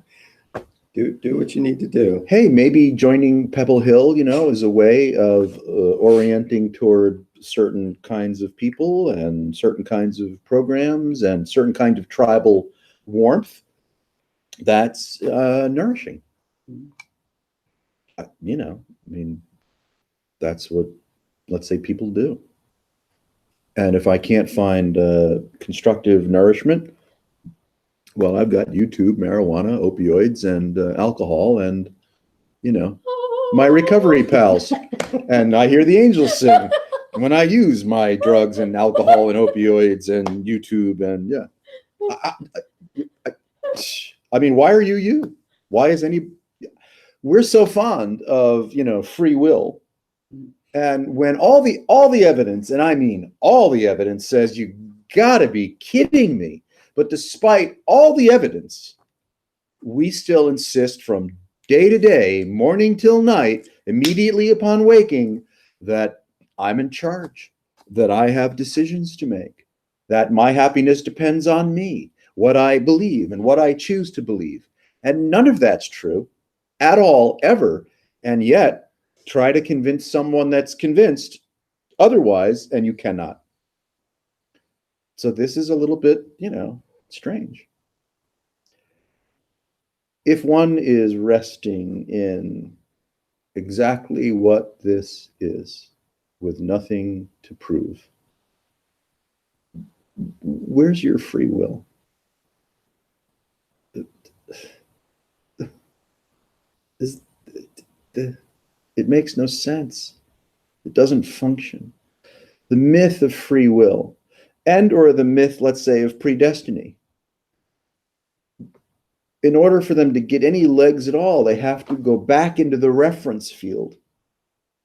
Do what you need to do. Hey, maybe joining Pebble Hill, is a way of orienting toward certain kinds of people and certain kinds of programs and certain kind of tribal warmth. That's nourishing. I mean, that's what, let's say, people do. And if I can't find constructive nourishment, well, I've got YouTube, marijuana, opioids, and alcohol, and my recovery pals. And I hear the angels sing when I use my drugs and alcohol and opioids and YouTube, and yeah. I mean, why are you? Why is we're so fond of, free will. And when all the evidence, and I mean all the evidence, says you gotta be kidding me. But despite all the evidence, we still insist from day to day, morning till night, immediately upon waking, that I'm in charge, that I have decisions to make, that my happiness depends on me, what I believe and what I choose to believe. And none of that's true at all, ever. And yet, try to convince someone that's convinced otherwise, and you cannot. So this is a little bit, strange. If one is resting in exactly what this is, with nothing to prove, where's your free will? It makes no sense. It doesn't function. the myth of free will, and or the myth, let's say, of predestiny. In order for them to get any legs at all, they have to go back into the reference field,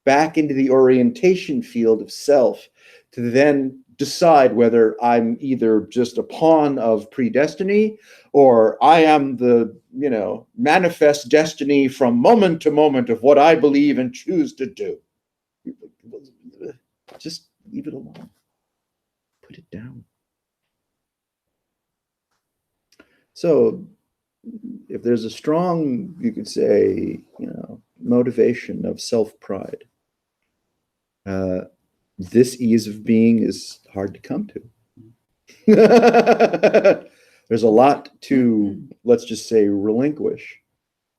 back into the orientation field of self, to then decide whether I'm either just a pawn of predestiny or I am the, manifest destiny from moment to moment of what I believe and choose to do. Just leave it alone. Put it down. So if there's a strong, you could say, motivation of self-pride, this ease of being is hard to come to. There's a lot to, let's just say, relinquish,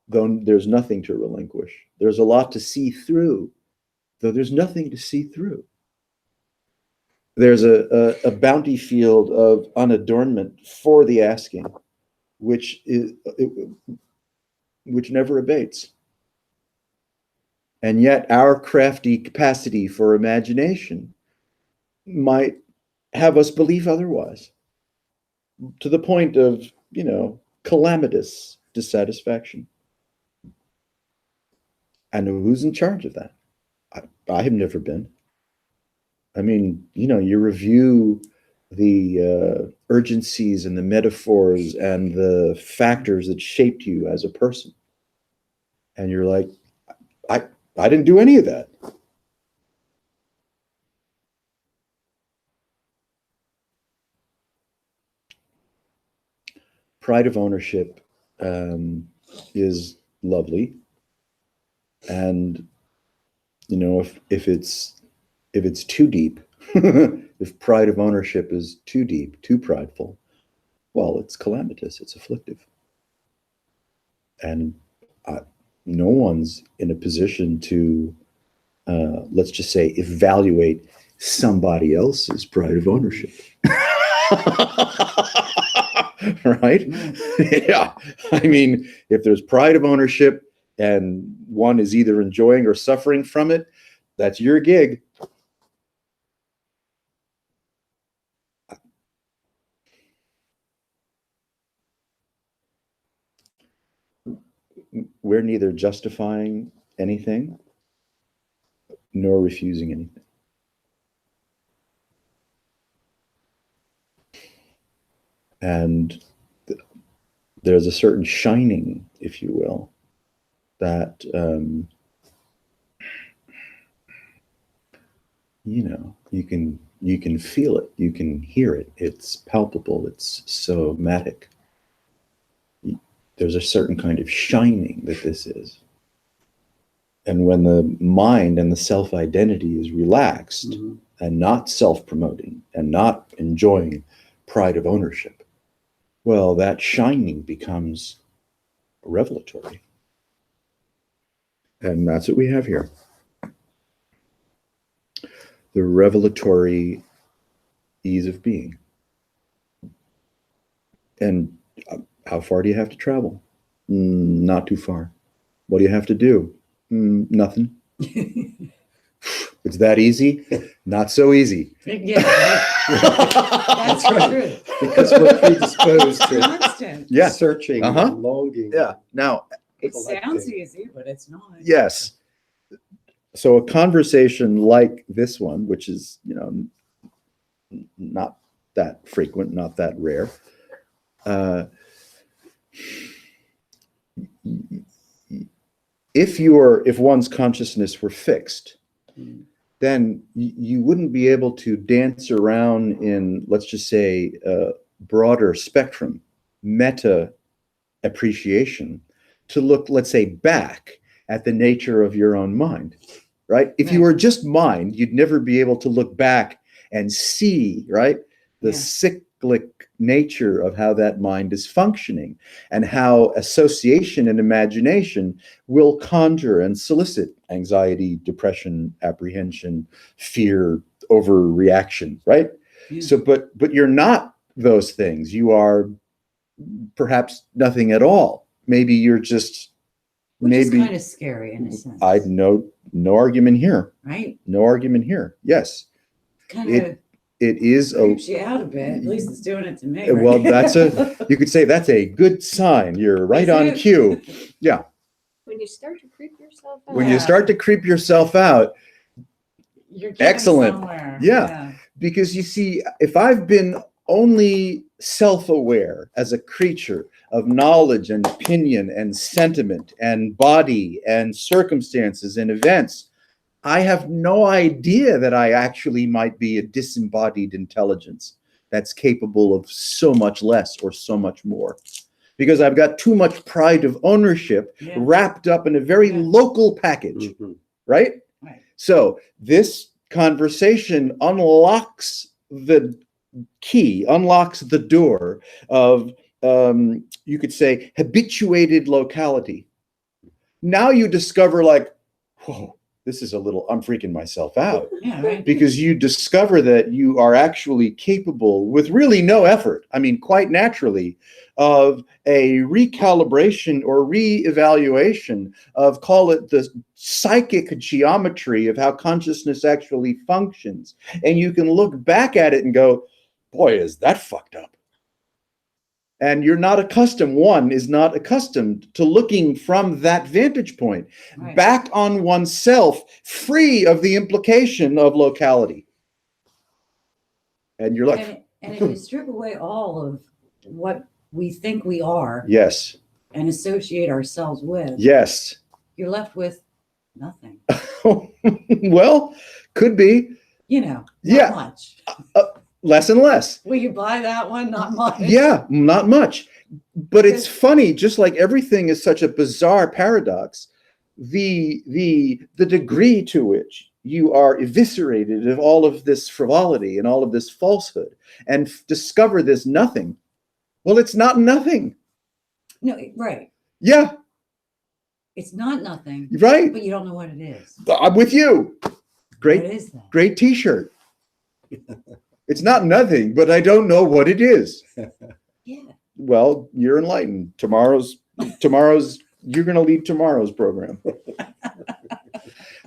though there's nothing to relinquish. There's a lot to see through, though there's nothing to see through. There's a bounty field of unadornment for the asking, which never abates. And yet our crafty capacity for imagination might have us believe otherwise, to the point of, calamitous dissatisfaction. And who's in charge of that? I have never been. I mean, you review the urgencies and the metaphors and the factors that shaped you as a person, and you're like, I didn't do any of that. Pride of ownership is lovely, and if it's too deep, if pride of ownership is too deep, too prideful, well, it's calamitous, it's afflictive, and no one's in a position to, let's just say, evaluate somebody else's pride of ownership. Right? Yeah. I mean, if there's pride of ownership and one is either enjoying or suffering from it, that's your gig. We're neither justifying anything nor refusing anything. And there's a certain shining, if you will, that, you can feel it, you can hear it, it's palpable, it's somatic. There's a certain kind of shining that this is. And when the mind and the self-identity is relaxed, mm-hmm. and not self-promoting and not enjoying pride of ownership, well, that shining becomes revelatory. And that's what we have here. The revelatory ease of being. And how far do you have to travel? Not too far. What do you have to do? Nothing. It's that easy? Not so easy. Yeah, that's true. Because we're predisposed to Constant. searching, and longing. Yeah. Now, it sounds easy, but it's not. Yes. So a conversation like this one, which is, not that frequent, not that rare, if one's consciousness were fixed, then you wouldn't be able to dance around in, let's just say, broader spectrum, meta appreciation, to look, let's say, back at the nature of your own mind, right? If you were just mind, you'd never be able to look back and see, right, the cyclic nature of how that mind is functioning and how association and imagination will conjure and solicit anxiety, depression, apprehension, fear, overreaction, right? Yeah. So, but you're not those things. You are perhaps nothing at all. Maybe you're just Which is kind of scary in a sense. No argument here. Right. No argument here. Yes. kind It- of It is a creeps you out a bit. At least it's doing it to me. right? well, you could say that's a good sign. You're right Is on it? cue. When you start to creep yourself out. When you Yeah. start to creep yourself out, You're getting Excellent. somewhere. Yeah. because you see, if I've been only self-aware as a creature of knowledge and opinion and sentiment and body and circumstances and events, I have no idea that I actually might be a disembodied intelligence that's capable of so much less or so much more. Because I've got too much pride of ownership Yeah. wrapped up in a very Yeah. local package, Mhm. right? Right. So this conversation unlocks the key, unlocks the door of, you could say, habituated locality. Now you discover, like, whoa, this is a little, I'm freaking myself out. Yeah, right. Because you discover that you are actually capable, with really no effort, I mean, quite naturally, of a recalibration or re-evaluation of, call it, the psychic geometry of how consciousness actually functions. And you can look back at it and go, boy, is that fucked up. And you're not accustomed, one is not accustomed to looking from that vantage point, Right. back on oneself, free of the implication of locality. And you're like, And if you strip away all of what we think we are yes, and associate ourselves with, yes. you're left with nothing. Well, could be You know, not Yeah. much. less and less. Will you buy that one? Not much. Yeah, not much. But it's funny, just like everything is such a bizarre paradox, the degree to which you are eviscerated of all of this frivolity and all of this falsehood and discover this nothing. Well, it's not nothing. No, right. Yeah, It's not nothing, right. but you don't know what it is. I'm with you. Great, What is that? great t-shirt. It's not nothing, but I don't know what it is. Yeah. Well, you're enlightened. Tomorrow's you're going to lead tomorrow's program.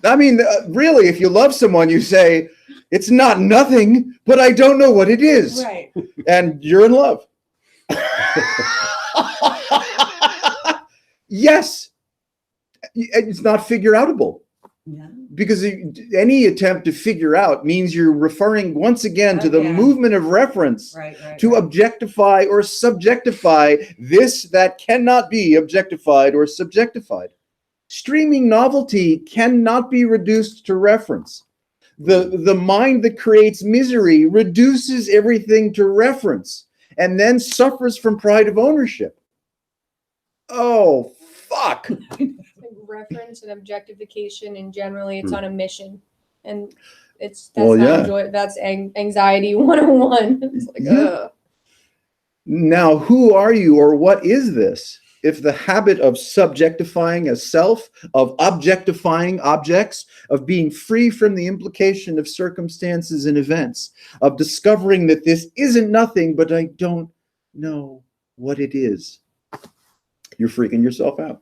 I mean, really, if you love someone, you say, it's not nothing, but I don't know what it is. Right. And you're in love. Yes. It's not figure outable, Yeah. because any attempt to figure out means you're referring once again to the Again. movement of reference Right. Right. to right. objectify or subjectify this that cannot be objectified or subjectified. Streaming novelty cannot be reduced to reference. The mind that creates misery reduces everything to reference and then suffers from pride of ownership. Oh, fuck. Like reference and objectification, and generally it's on a mission, and that's Well, not yeah. joy, that's anxiety 101. It's like, Yeah. ugh. Now, who are you, or what is this? If the habit of subjectifying a self, of objectifying objects, of being free from the implication of circumstances and events, of discovering that this isn't nothing, but I don't know what it is, you're freaking yourself out.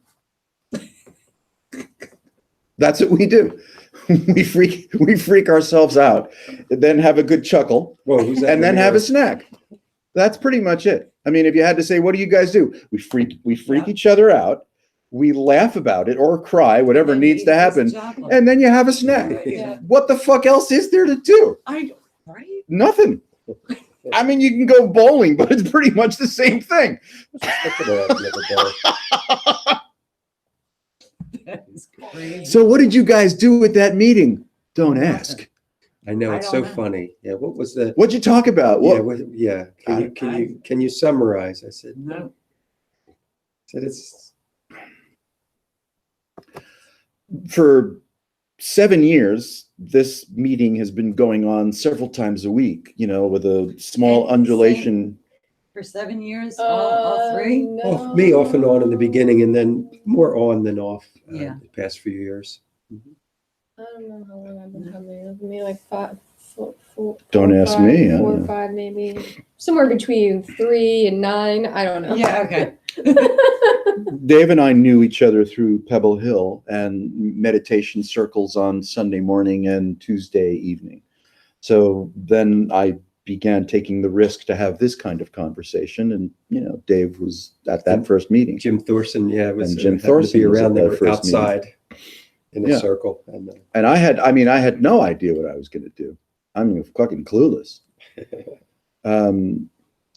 That's what we do. We freak ourselves out, and then have a good chuckle, Whoa, who's that? and then have a snack. That's pretty much it. I mean, if you had to say, what do you guys do? We freak Yeah. each other out. We laugh about it or cry, whatever And needs you to eat this happen. chocolate. And then you have a snack. Yeah. What the fuck else is there to do? Right. Nothing. I mean, you can go bowling, but it's pretty much the same thing. Look at that the other day. That is crazy. So what did you guys do at that meeting? Don't ask. I know, I it's don't so know. funny. Yeah, what was the? What'd you talk about? Yeah, What? yeah. Can you summarize? I said, No. it's For 7 years, this meeting has been going on several times a week, with a small And undulation. For 7 years, all three? off, me off and on in the beginning, and then more on than off. Yeah. The past few years. I don't know how long I've been coming. Maybe like five, four, Don't ask five, me, I don't 4 or know. 5, maybe somewhere between 3 and 9. I don't know. Yeah, okay. Dave and I knew each other through Pebble Hill and meditation circles on Sunday morning and Tuesday evening. So then I began taking the risk to have this kind of conversation. And, Dave was at that first meeting. Jim Thorson, yeah, was And Jim happened to Thorson be was around at that there first meeting. outside in a Yeah. circle. And And I had no idea what I was going to do. I'm fucking clueless.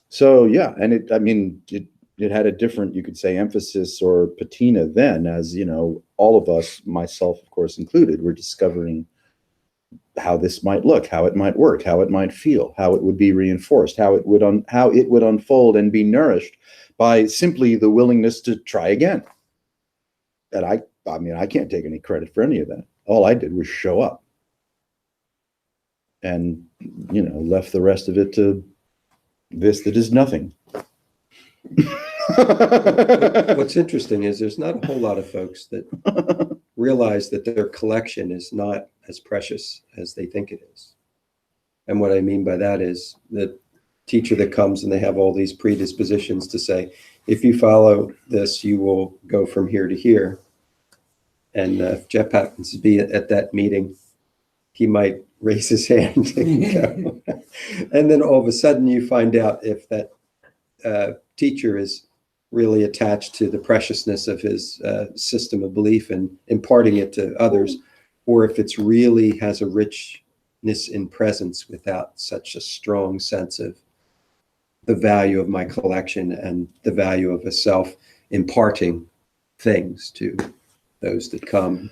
So yeah, and it had a different, you could say, emphasis or patina then, as all of us, myself of course included, were discovering how this might look, how it might work, how it might feel, how it would be reinforced, how it would unfold and be nourished by simply the willingness to try again. And I can't take any credit for any of that. All I did was show up and, left the rest of it to this that is nothing. what's interesting is there's not a whole lot of folks that realize that their collection is not as precious as they think it is. And what I mean by that is the teacher that comes and they have all these predispositions to say, if you follow this, you will go from here to here. And if Jeff happens to be at that meeting, he might raise his hand and go. And then all of a sudden you find out if that teacher is really attached to the preciousness of his system of belief and imparting it to others, or if it's really has a richness in presence without such a strong sense of the value of my collection and the value of a self imparting things to those that come,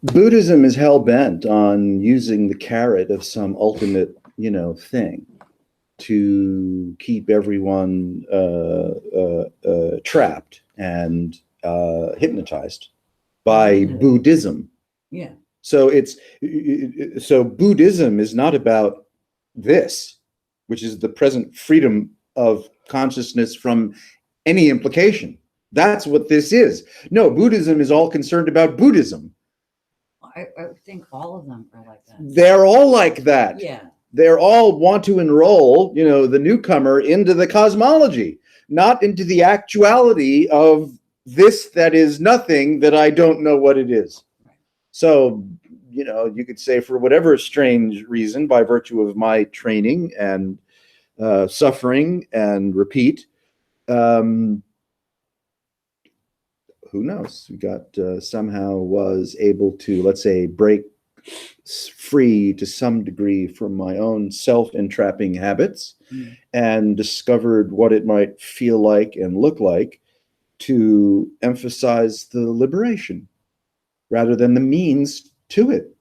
Buddhism is hell-bent on using the carrot of some ultimate, thing to keep everyone trapped and hypnotized by Buddhism. Yeah. So so Buddhism is not about this, which is the present freedom of consciousness from any implication. That's what this is. No, Buddhism is all concerned about Buddhism. I think all of them are like that. They're all like that. Yeah. They're all want to enroll, the newcomer into the cosmology, not into the actuality of this that is nothing that I don't know what it is. So, you could say for whatever strange reason, by virtue of my training and suffering and repeat, who knows? We got somehow was able to, let's say, break free to some degree from my own self-entrapping habits and discovered what it might feel like and look like to emphasize the liberation rather than the means to it.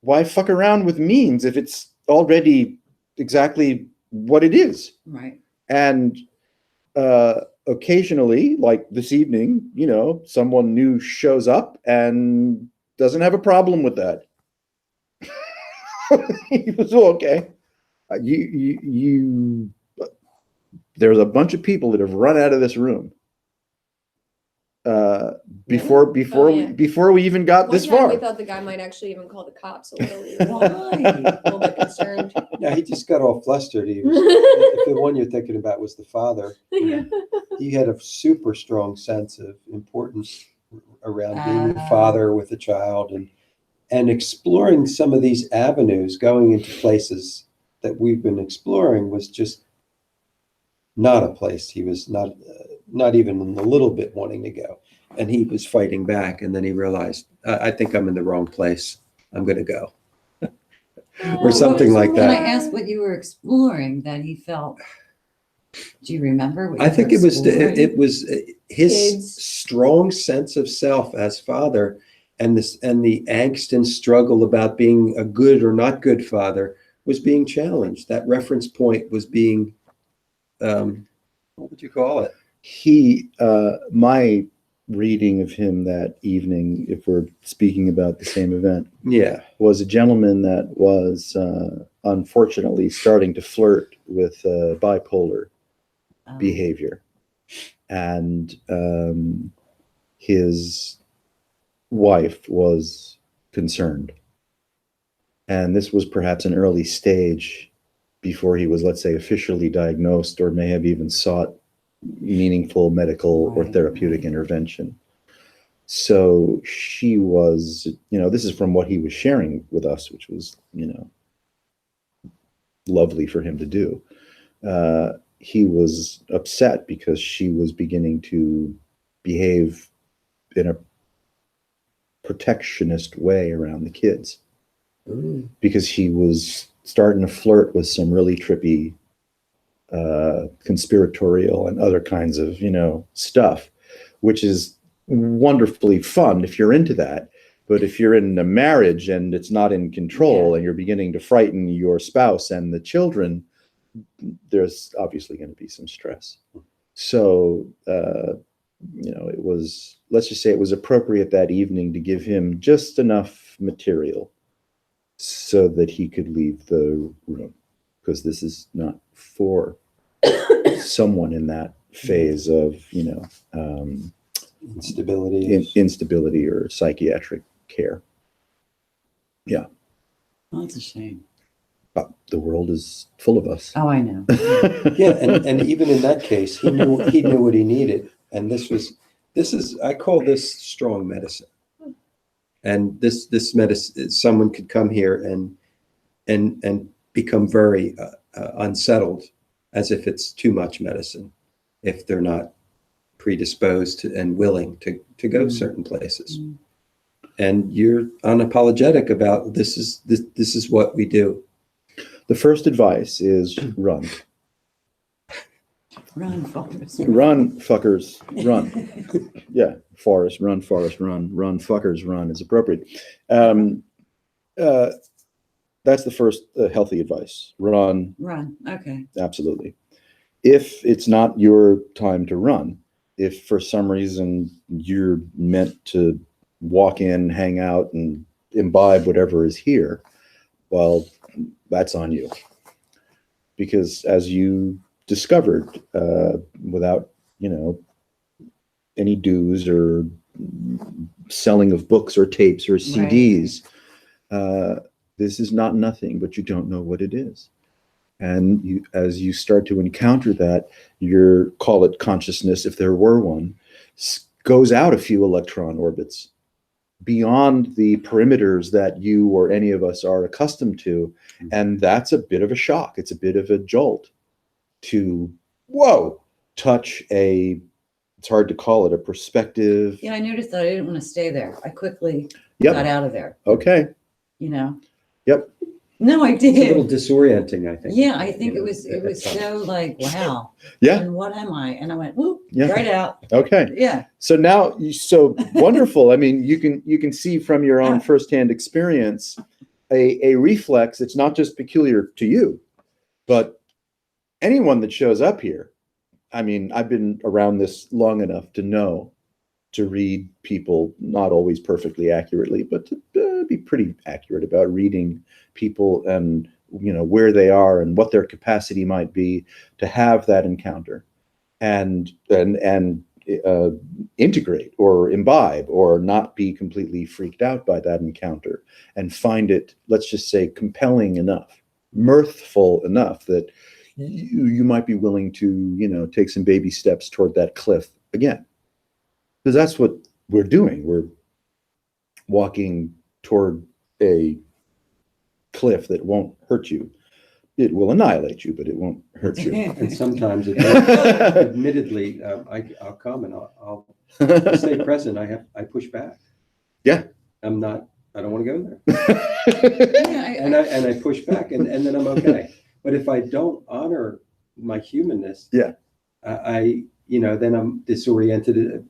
Why fuck around with means if it's already exactly what it is? Right. And occasionally, like this evening, someone new shows up and doesn't have a problem with that. He was okay. There's a bunch of people that have run out of this room before we even got this One time far. we thought the guy might actually even call the cops a little, Why? a little bit concerned. Yeah, he just got all flustered. If the one you're thinking about was the father, Yeah. he had a super strong sense of importance around being a father with a child and exploring some of these avenues, going into places that we've been exploring was just not a place he was not even a little bit wanting to go. And he was fighting back. And then he realized, I think I'm in the wrong place. I'm going to go. Or something like Can I that. ask what you were exploring that he felt? Do you remember? What I you think were it was exploring? his Kids. strong sense of self as father and the angst and struggle about being a good or not good father was being challenged. That reference point was being, what would you call it? My reading of him that evening, if we're speaking about the same event, Yeah. was a gentleman that was unfortunately starting to flirt with bipolar behavior. And his wife was concerned. And this was perhaps an early stage before he was, let's say, officially diagnosed or may have even sought meaningful medical or Right, therapeutic right. intervention. So she was, this is from what he was sharing with us, which was, lovely for him to do. He was upset because she was beginning to behave in a protectionist way around the kids, because he was starting to flirt with some really trippy conspiratorial and other kinds of, stuff, which is wonderfully fun if you're into that. But if you're in a marriage and it's not in control, and you're beginning to frighten your spouse and the children, there's obviously going to be some stress. So, it was, let's just say it was appropriate that evening to give him just enough material so that he could leave the room, because this is not for someone in that phase of, instability or psychiatric care. Yeah. Well, that's a shame. But the world is full of us. Oh, I know. Yeah, and even in that case, he knew what he needed, and this is I call this strong medicine. And this medicine, someone could come here and become very unsettled, as if it's too much medicine, if they're not predisposed to and willing to go certain places. And you're unapologetic about this is what we do. The first advice is run. Run, fuckers. Run, fuckers, run. Yeah, forest, run, run, fuckers, run is appropriate. That's the first healthy advice. Run. Run. Okay. Absolutely. If it's not your time to run, if for some reason you're meant to walk in, hang out, and imbibe whatever is here, well, that's on you. Because as you discovered, without, any dues or selling of books or tapes or CDs, this is not nothing, but you don't know what it is. And as you start to encounter that, your, call it consciousness, if there were one, goes out a few electron orbits beyond the perimeters that you or any of us are accustomed to. And that's a bit of a shock. It's a bit of a jolt to, touch it's hard to call it a perspective. Yeah, I noticed that I didn't want to stay there. I quickly Yep. got out of there. Okay. Yep. No, I It's a little did. disorienting, I think. Yeah, I think it was so like, wow. Yeah. And what am I? And I went, whoop, Yeah. right out. Okay. Yeah. So now, so wonderful. I mean, you can see from your own firsthand experience a reflex. It's not just peculiar to you, but anyone that shows up here. I mean, I've been around this long enough to know to read people, not always perfectly accurately, but to be pretty accurate about reading people and, where they are and what their capacity might be to have that encounter and integrate or imbibe or not be completely freaked out by that encounter and find it, let's just say, compelling enough, mirthful enough that you might be willing to, take some baby steps toward that cliff again. Because that's what we're doing. We're walking toward a cliff that won't hurt you. It will annihilate you, but it won't hurt you. And sometimes, admittedly, I'll come and I'll stay present. I push back. Yeah. I don't want to go there. Yeah, And I push back, and then I'm okay. But if I don't honor my humanness, then I'm disoriented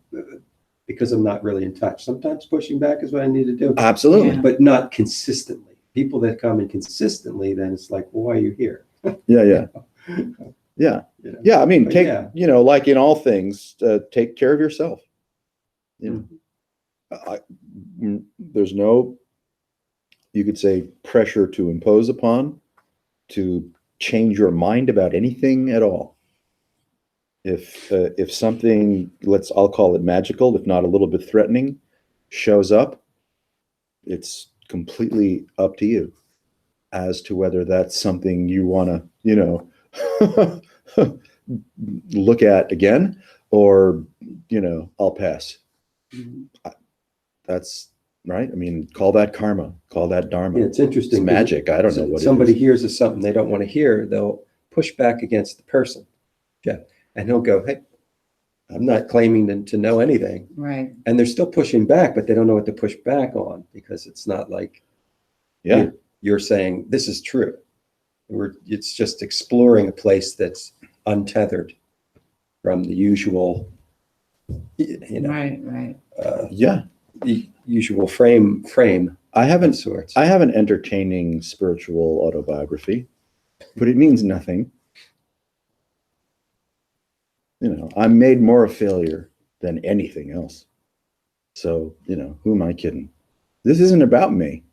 because I'm not really in touch. Sometimes pushing back is what I need to do. Absolutely. Yeah. But not consistently. People that come in consistently, then it's like, well, why are you here? Yeah. Yeah. I mean, But like in all things, take care of yourself. There's no, you could say, pressure to impose upon, to change your mind about anything at all. If something, I'll call it magical, if not a little bit threatening, shows up, it's completely up to you as to whether that's something you want to, look at again, or, I'll pass. That's right? I mean, call that karma, call that dharma. Yeah, it's interesting. It's magic. I don't know what somebody it is. hears of something they don't want to hear, they'll push back against the person. Yeah. And he'll go, hey, I'm not claiming to know anything. Right. And they're still pushing back, but they don't know what to push back on because it's not like Yeah. you're saying this is true. It's just exploring a place that's untethered from the usual, Right. Right. Yeah. the usual frame I of haven't sorts. I have an entertaining spiritual autobiography, but it means nothing. I'm made more a failure than anything else. So, who am I kidding? This isn't about me.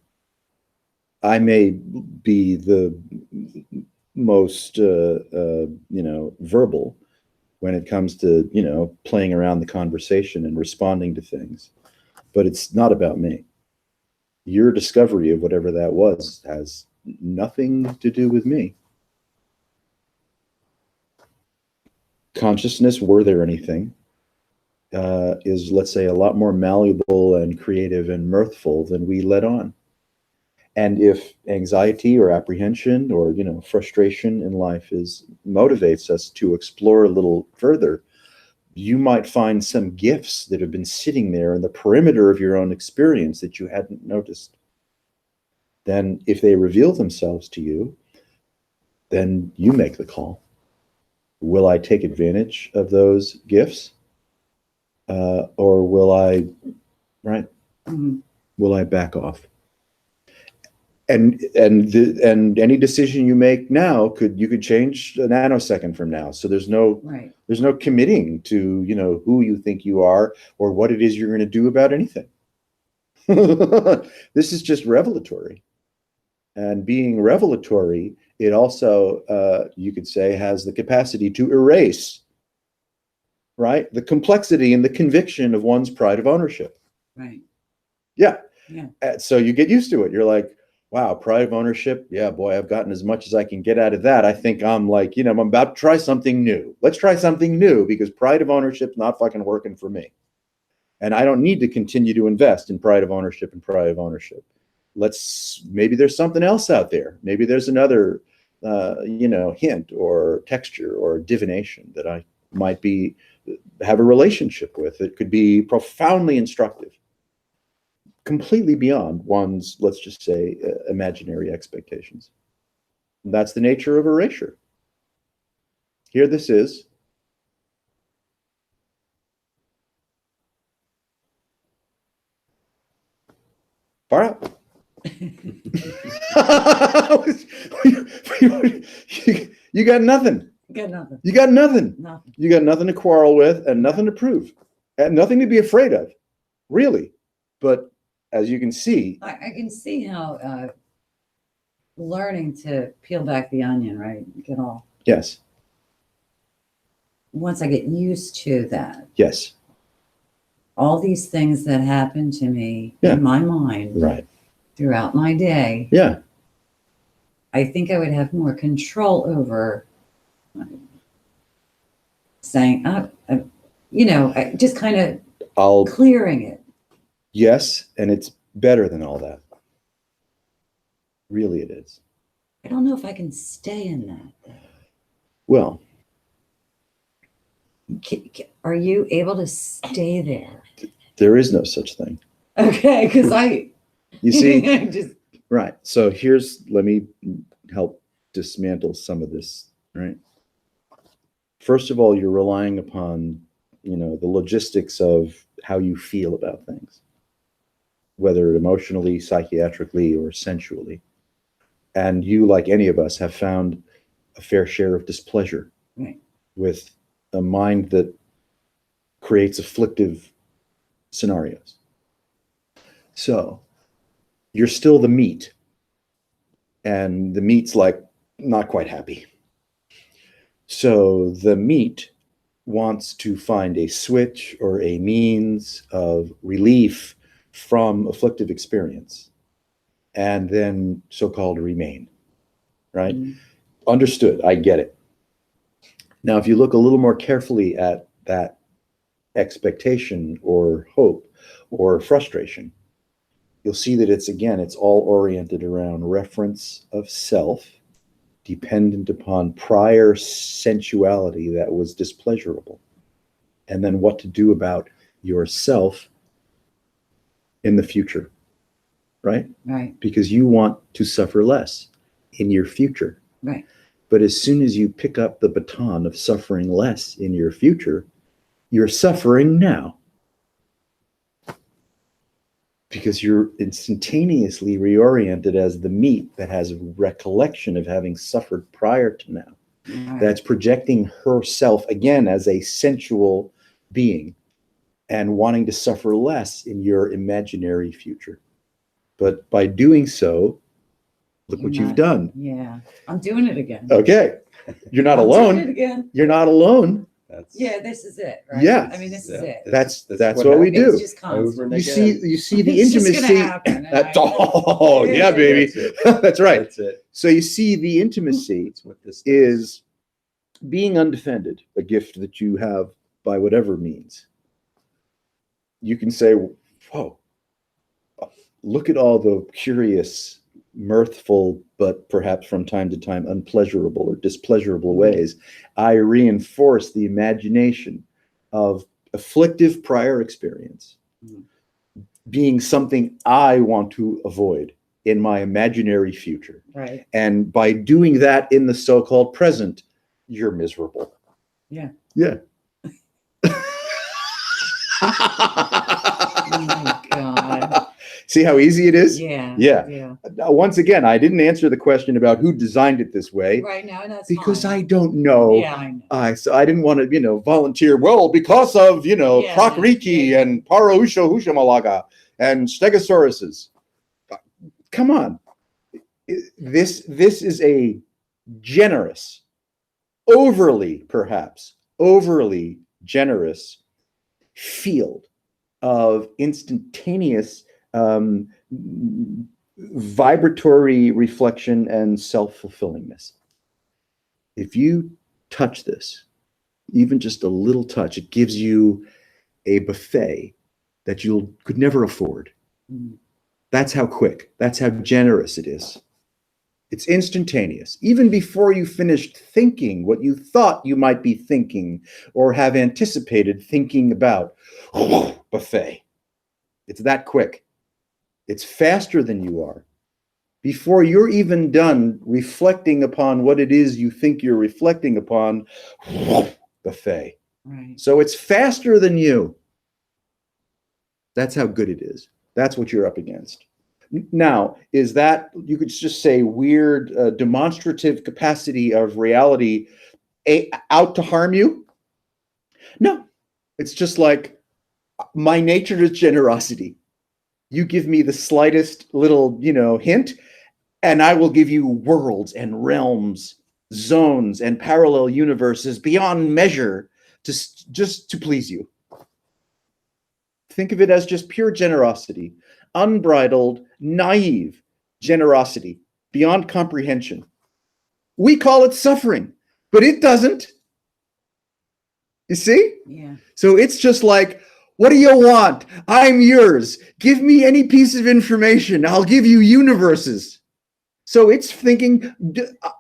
I may be the most, verbal when it comes to, playing around the conversation and responding to things, but it's not about me. Your discovery of whatever that was has nothing to do with me. Consciousness, were there anything, is, let's say, a lot more malleable and creative and mirthful than we let on. And if anxiety or apprehension or frustration in life motivates us to explore a little further, you might find some gifts that have been sitting there in the perimeter of your own experience that you hadn't noticed. Then if they reveal themselves to you, then you make the call. Will I take advantage of those gifts? Or will I back off? And any decision you make now you could change a nanosecond from now. So there's no committing to who you think you are or what it is you're going to do about anything. This is just revelatory. And being revelatory, it also, you could say, has the capacity to erase, right, the complexity and the conviction of one's pride of ownership. Right. Yeah. Yeah. So you get used to it. You're like, wow, pride of ownership. Yeah, boy, I've gotten as much as I can get out of that. I think I'm like, I'm about to try something new. Let's try something new because pride of ownership's not fucking working for me. And I don't need to continue to invest in pride of ownership and pride of ownership. Maybe there's something else out there. Maybe there's another, hint or texture or divination that I might have a relationship with. It could be profoundly instructive, completely beyond one's, let's just say, imaginary expectations. And that's the nature of erasure. Here this is. Far out. You got nothing. Got nothing. You got nothing. Nothing. You got nothing to quarrel with and nothing to prove and nothing to be afraid of, really. But as you can see, I can see how learning to peel back the onion, right? Get all. yes, Once I get used to that, yes, all these things that happen to me Yeah. in my mind right, throughout my day, yeah, I think I would have more control over saying, just kind I'll of clearing it. yes, and it's better than all that. Really, it is. I don't know if I can stay in that. Well, Are you able to stay there? there is no such thing. Okay, because You see, just right. So let me help dismantle some of this, right? First of all, you're relying upon, the logistics of how you feel about things, whether emotionally, psychiatrically, or sensually. And you, like any of us, have found a fair share of displeasure Right. with a mind that creates afflictive scenarios. So you're still the meat, and the meat's like not quite happy. So the meat wants to find a switch or a means of relief from afflictive experience and then so-called remain, right? Mhm. Understood. I get it. Now, if you look a little more carefully at that expectation or hope or frustration, you'll see that it's all oriented around reference of self, dependent upon prior sensuality that was displeasurable, and then what to do about yourself in the future, right? Right. Because you want to suffer less in your future. Right. But as soon as you pick up the baton of suffering less in your future, you're suffering now. Because you're instantaneously reoriented as the meat that has a recollection of having suffered prior to now. Right. That's projecting herself again as a sensual being and wanting to suffer less in your imaginary future. But by doing so, look what You're you've not- done. Yeah. I'm doing it again. Okay. You're not I'm doing it alone. again. You're not alone. That's Yeah, this is it, right? Yeah. I mean, this is yeah, it. That's what we happens do. It's just constant. over and You again. see the It's just gonna intimacy. happen, and That's I- oh yeah, baby. That's it. That's right. That's it. So you see the intimacy That's what this is being undefended, a gift that you have by whatever means. You can say, whoa, look at all the curious, mirthful, but perhaps from time to time unpleasurable or displeasurable ways I reinforce the imagination of afflictive prior experience being something I want to avoid in my imaginary future. Right. And by doing that in the so-called present, you're miserable. Yeah. Yeah. Oh my God. See how easy it is? Yeah. Yeah. Yeah. Now, once again, I didn't answer the question about who designed it this way Right now, that's because fine. I don't know. Yeah, I know. So I didn't want to, volunteer. Well, because of, Yeah, Prakriti yeah. and Parausha Hushamalaga and Stegosauruses. Come on. This is a generous, overly generous field of instantaneous vibratory reflection and self-fulfillingness. If you touch this, even just a little touch, it gives you a buffet that you could never afford. Mm. That's how quick, that's how generous it is. It's instantaneous. Even before you finished thinking what you thought you might be thinking or have anticipated thinking about, buffet. It's that quick. It's faster than you are. Before you're even done reflecting upon what it is you think you're reflecting upon, buffet. Right. So it's faster than you. That's how good it is. That's what you're up against. Now, is that, you could just say, weird demonstrative capacity of reality out to harm you? No. It's just like, my nature is generosity. You give me the slightest little, hint, and I will give you worlds and realms, zones and parallel universes beyond measure just to please you. Think of it as just pure generosity, unbridled, naive generosity, beyond comprehension. We call it suffering, but it doesn't. You see? Yeah. So it's just like, what do you want? I'm yours. Give me any piece of information. I'll give you universes. So it's thinking,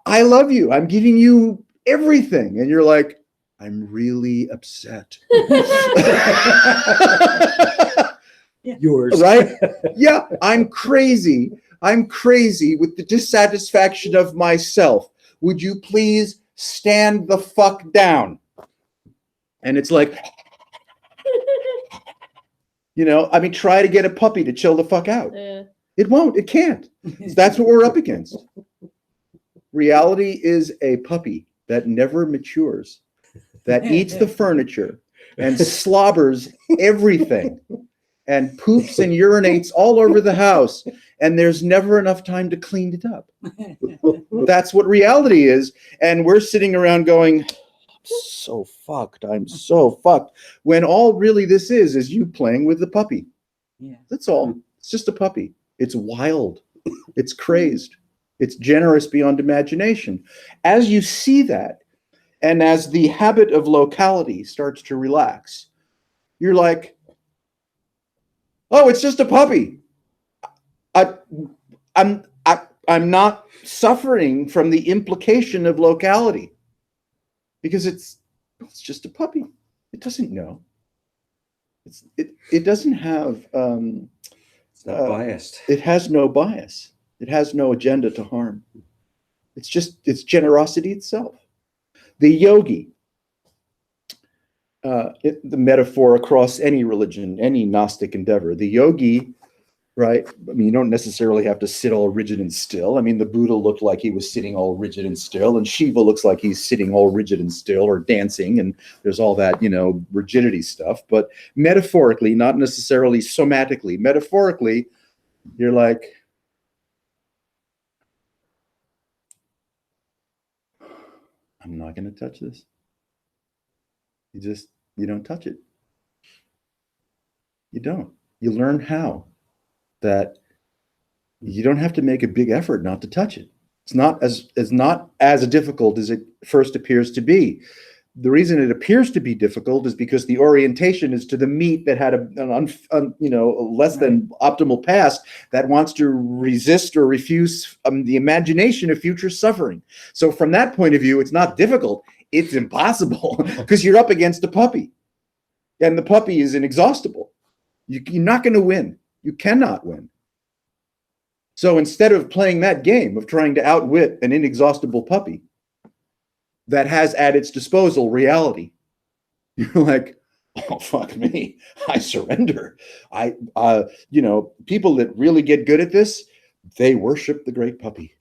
I love you. I'm giving you everything. And you're like, I'm really upset. yours. Right? Yeah, I'm crazy. I'm crazy with the dissatisfaction of myself. Would you please stand the fuck down? And it's like, try to get a puppy to chill the fuck out. Yeah. It won't. It can't. That's what we're up against. Reality is a puppy that never matures, that eats the furniture and slobbers everything and poops and urinates all over the house, and there's never enough time to clean it up. That's what reality is. And we're sitting around going, so fucked. I'm so fucked. When all really this is you playing with the puppy. Yeah. That's all. It's just a puppy. It's wild. It's crazed. It's generous beyond imagination. As you see that, and as the habit of locality starts to relax, you're like, oh, it's just a puppy. I'm not suffering from the implication of locality because it's just a puppy. It doesn't know. It doesn't have It's not biased. it has no bias. It has no agenda to harm. It's generosity itself. The yogi, the metaphor across any religion, any Gnostic endeavor, the yogi, right? I mean, you don't necessarily have to sit all rigid and still. I mean, the Buddha looked like he was sitting all rigid and still, and Shiva looks like he's sitting all rigid and still or dancing, and there's all that, rigidity stuff. But metaphorically, not necessarily somatically, metaphorically, you're like, I'm not going to touch this. You don't touch it. You don't. You learn how. That you don't have to make a big effort not to touch it. It's not as difficult as it first appears to be. The reason it appears to be difficult is because the orientation is to the meat that had a less than optimal past that wants to resist or refuse the imagination of future suffering. So from that point of view, it's not difficult. It's impossible because you're up against a puppy, and the puppy is inexhaustible. You're not going to win. You cannot win. So instead of playing that game of trying to outwit an inexhaustible puppy that has at its disposal reality, you're like, oh, fuck me, I surrender. People that really get good at this, they worship the great puppy.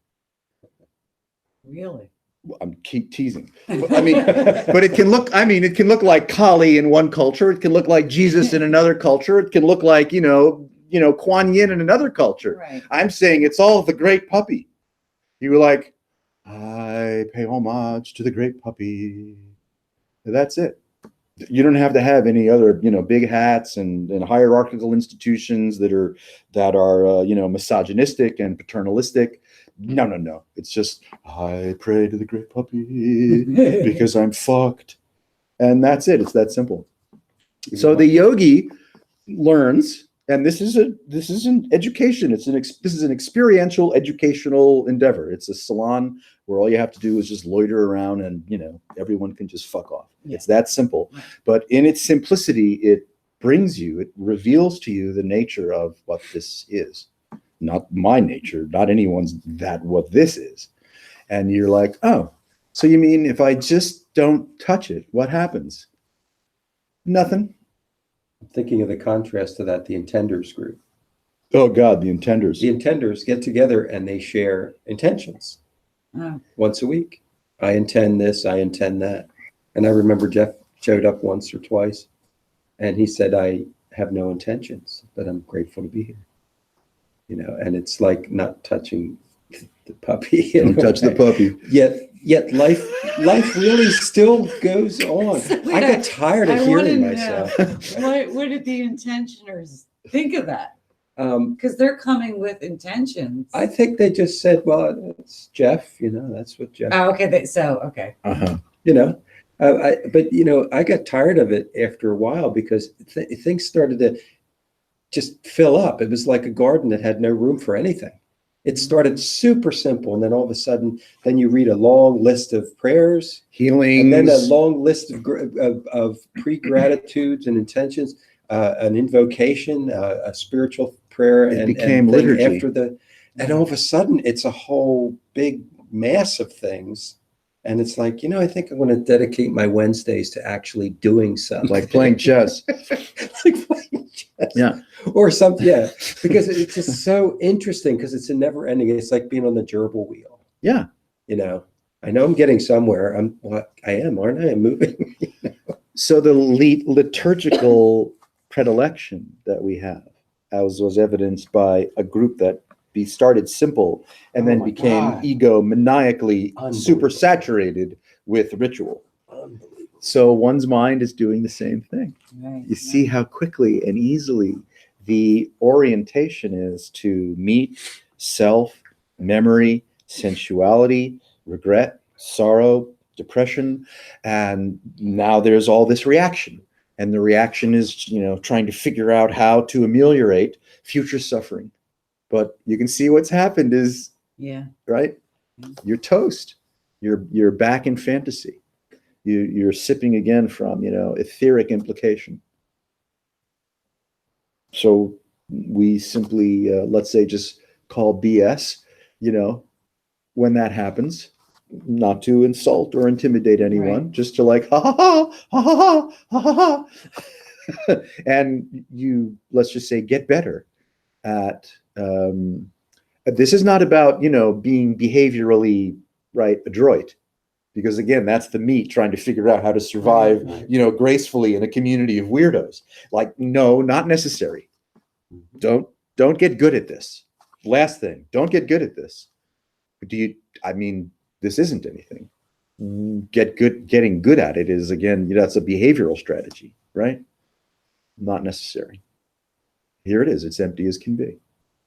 Really? I'm keep teasing. I mean, but it can look like Kali in one culture. It can look like Jesus in another culture. It can look like, Kuan Yin in another culture. Right. I'm saying it's all the great puppy. You were like, I pay homage to the great puppy. That's it. You don't have to have any other, big hats and hierarchical institutions that are misogynistic and paternalistic. No. It's just, I pray to the great puppy because I'm fucked. And that's it. It's that simple. So the yogi learns, and this is an education. This is an experiential educational endeavor. It's a salon where all you have to do is just loiter around and, everyone can just fuck off. Yeah. It's that simple. Right. But in its simplicity, it reveals to you the nature of what this is. Not my nature, not anyone's what this is. And you're like, oh, so you mean if I just don't touch it, what happens? Nothing. I'm thinking of the contrast to that, the intenders group. Oh God, the intenders. The intenders get together and they share intentions once a week. I intend this, I intend that. And I remember Jeff showed up once or twice and he said, I have no intentions, but I'm grateful to be here. And it's like not touching the puppy. Don't touch the puppy. Yet life really still goes on. I got tired of hearing myself. What did the intentioners think of that? Because they're coming with intentions. I think they just said, well, it's Jeff, that's what Jeff. Oh, okay. Okay. Uh-huh. But I got tired of it after a while because things started to just fill up. It was like a garden that had no room for anything. It started super simple, and then all of a sudden, then you read a long list of prayers, healings, and then a long list of pre-gratitudes and intentions, an invocation, a spiritual prayer, it became liturgy and all of a sudden, it's a whole big mass of things. And it's like, I think I'm going to dedicate my Wednesdays to actually doing something. Like playing chess. Like playing chess. Yeah. Or something, yeah. Because it's just so interesting because it's a never ending. It's like being on the gerbil wheel. Yeah. I know I'm getting somewhere. I am, aren't I? I'm moving. So the liturgical predilection that we have, as was evidenced by a group that started simple and then became egomaniacally super saturated with ritual. So one's mind is doing the same thing. Right, you see how quickly and easily the orientation is to meet self, memory, sensuality, regret, sorrow, depression, and now there's all this reaction. And the reaction is, trying to figure out how to ameliorate future suffering. But you can see what's happened is, Yeah. right? You're toast. You're back in fantasy. You're sipping again from, etheric implication. So we simply, let's say, just call BS, when that happens, not to insult or intimidate anyone, Right. just to like, ha ha ha, ha ha ha, ha ha ha. And you, let's just say, get better at, this is not about, being behaviorally, right, adroit. Because again, that's the meat, trying to figure out how to survive, Right. gracefully in a community of weirdos. Like, no, not necessary. Don't get good at this. Last thing, don't get good at this. This isn't anything. Getting good at it is, again, that's a behavioral strategy, right? Not necessary. Here it is. It's empty as can be.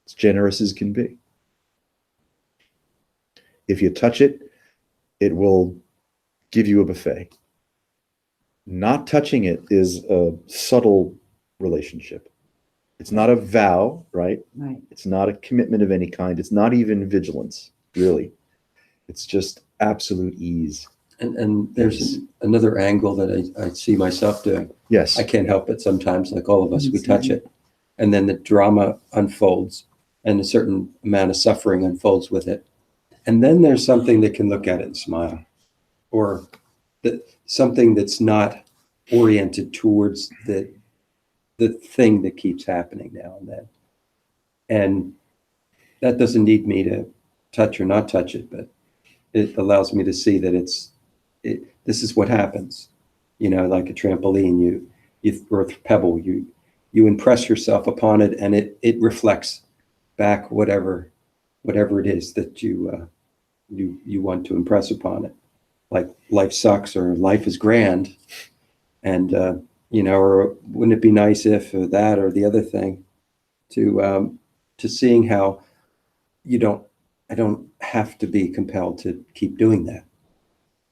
It's generous as can be. If you touch it, it will give you a buffet. Not touching it is a subtle relationship. It's not a vow, right? Right. It's not a commitment of any kind. It's not even vigilance, really. It's just absolute ease. And there's another angle that I see myself doing. Yes. I can't help it sometimes, like all of us, we touch it. And then the drama unfolds and a certain amount of suffering unfolds with it. And then there's something that can look at it and smile, or something that's not oriented towards the thing that keeps happening now and then. And that doesn't need me to touch or not touch it, but it allows me to see that this is what happens. Like a trampoline, or a pebble, you impress yourself upon it, and it reflects back whatever it is that you want to impress upon it. Like life sucks or life is grand, and or wouldn't it be nice if, or that or the other thing, to seeing how I don't have to be compelled to keep doing that.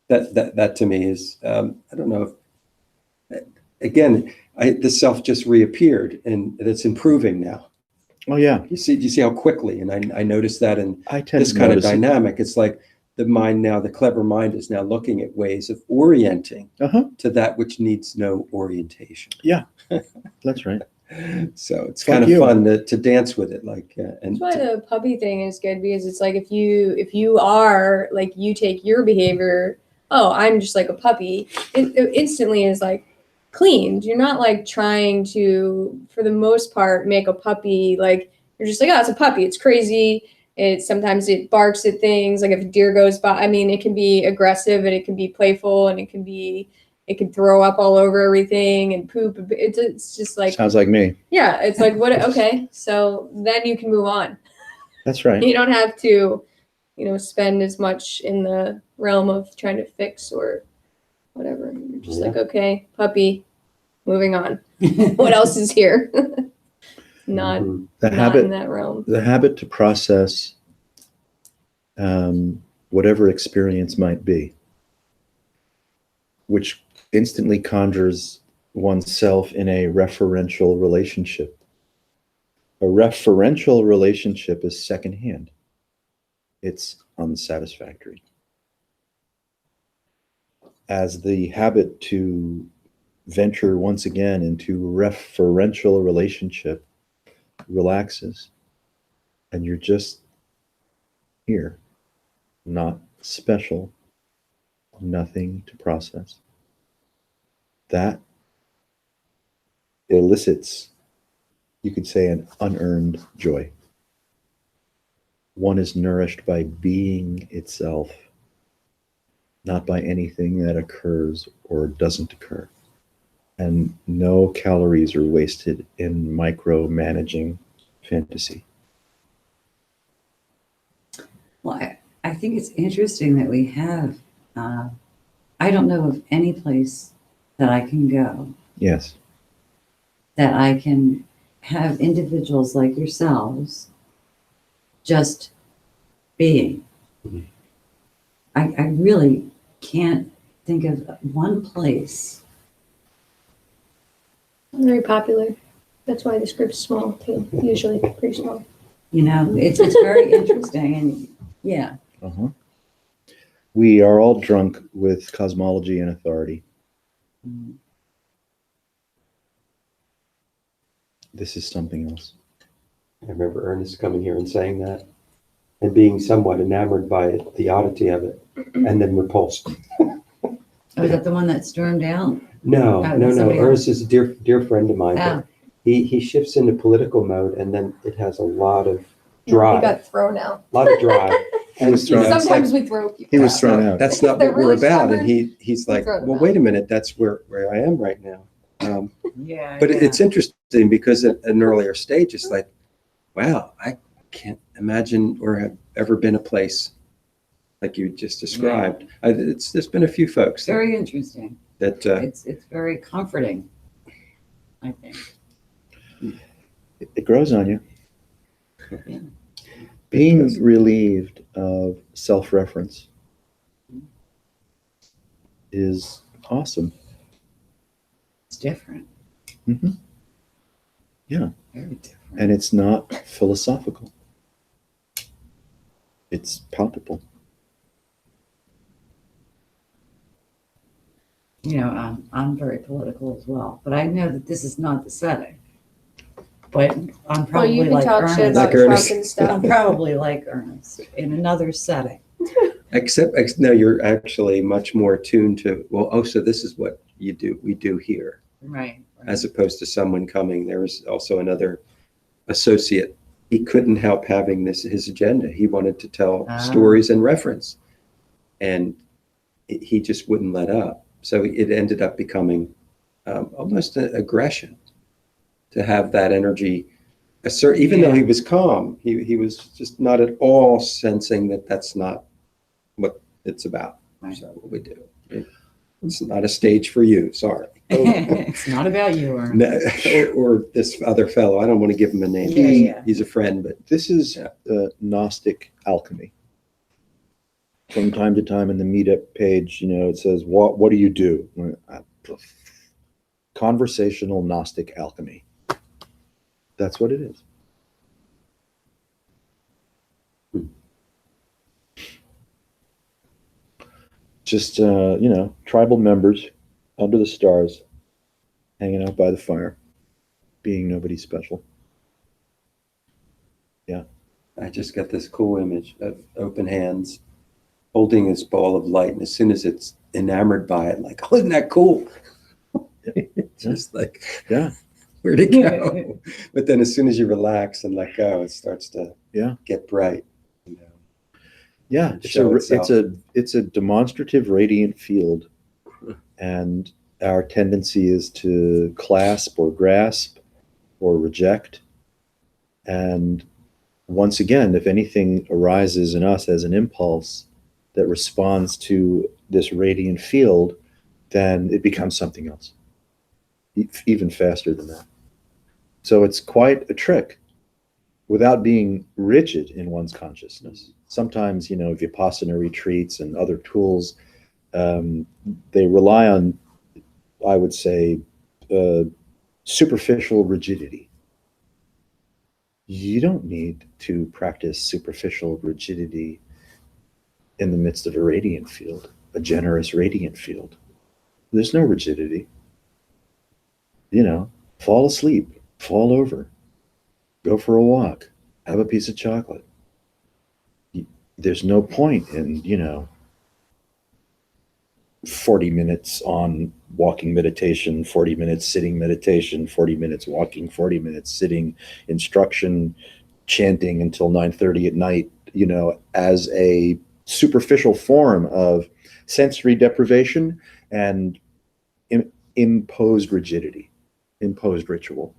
That to me is, I don't know if, again, the self just reappeared and it's improving now. Oh yeah. Do you see how quickly? And I noticed that in I tend this to kind of notice it. dynamic. It's like the mind now, the clever mind is now looking at ways of orienting to that which needs no orientation. Yeah, that's right. So it's Fuck kind of you. fun to dance with it, like and That's why the puppy thing is good, because it's like if you are like, you take your behavior, oh, I'm just like a puppy, it instantly is like cleaned. You're not like trying to, for the most part, make a puppy like, you're just like, oh, it's a puppy, it's crazy. Sometimes it barks at things. Like if a deer goes by, it can be aggressive and it can be playful and it can throw up all over everything and poop. It's just like, Sounds like me. yeah, it's like, what? Okay, so then you can move on. That's right. You don't have to, spend as much in the realm of trying to fix or whatever. You're just like, okay, puppy, moving on. What else is here? Not Mhm. The not habit, in that realm. the habit to process whatever experience might be, which instantly conjures oneself in a referential relationship. A referential relationship is secondhand. It's unsatisfactory. As the habit to venture once again into referential relationship relaxes, and you're just here, not special, nothing to process. That elicits, you could say, an unearned joy. One is nourished by being itself, not by anything that occurs or doesn't occur. And no calories are wasted in micromanaging fantasy. Well, I think it's interesting that we have, I don't know of any place that I can go Yes. that I can have individuals like yourselves just being. Mhm. I really can't think of one place. Very popular. That's why this group's small too. Usually pretty small. You know, it's very interesting, and yeah. Uh-huh. We are all drunk with cosmology and authority. This is something else. I remember Ernest coming here and saying that and being somewhat enamored by it, the oddity of it, and then repulsed. Oh, is that the one that stormed out? No, Oh, no. somebody Ernest is a dear friend of mine. Oh. But he shifts into political mode, and then it has a lot of He drive. got thrown out. A lot of drive. He was thrown out. it's Sometimes like, we throw people. He was that's thrown not- out. That's not They're what we're really about. stubborn. And he's We like, throw them well, out. wait a minute. That's where I am right now. Yeah. But yeah. it's interesting because at an earlier stage, it's like, wow, I can't imagine or have ever been a place like you just described. There's been a few folks very interesting. that It's very comforting, I think. It grows on you. Yeah. Being relieved of self-reference is awesome. It's different. Mhm. Yeah. Very different. And it's not philosophical. It's palpable. You know, I'm very political as well, but I know that this is not the setting. But I'm Well, probably you can like talk shit Ernest. about Like Trump Ernest. and stuff. I'm probably like Ernest in another setting. no, you're actually much more attuned to, well, oh, so this is what we do here, Right. as opposed to someone coming. There was also another associate. He couldn't help having his agenda. He wanted to tell Ah. stories and reference, and he just wouldn't let up. So it ended up becoming almost an aggression to have that energy. Even though he was calm, he was just not at all sensing that that's not what it's about. Right. So what we do. It's not a stage for you. Sorry. It's not about you, Ernest. No, or this other fellow. I don't want to give him a name. Yeah, yeah. He's a friend, but This is Yeah. Gnostic alchemy. From time to time in the meetup page, it says, what do you do? Conversational Gnostic alchemy. That's what it is. Just, tribal members under the stars, hanging out by the fire, being nobody special. I just got this cool image of open hands holding this ball of light. And as soon as it's enamored by it, like, oh, isn't that cool? It's just like, Yeah. where'd it go? But then as soon as you relax and let go, it starts to get bright. You know? Yeah, Show itself. it's a demonstrative radiant field, and our tendency is to clasp or grasp or reject. And once again, if anything arises in us as an impulse that responds to this radiant field, then it becomes something else, even faster than that. So it's quite a trick without being rigid in one's consciousness. Sometimes, Vipassana retreats and other tools, they rely on, I would say, superficial rigidity. You don't need to practice superficial rigidity in the midst of a radiant field, a generous radiant field. There's no rigidity. Fall asleep, fall over, go for a walk, have a piece of chocolate. There's no point in, 40 minutes on walking meditation, 40 minutes sitting meditation, 40 minutes walking, 40 minutes sitting, instruction, chanting until 9:30 at night, as a superficial form of sensory deprivation and imposed rigidity, imposed ritual.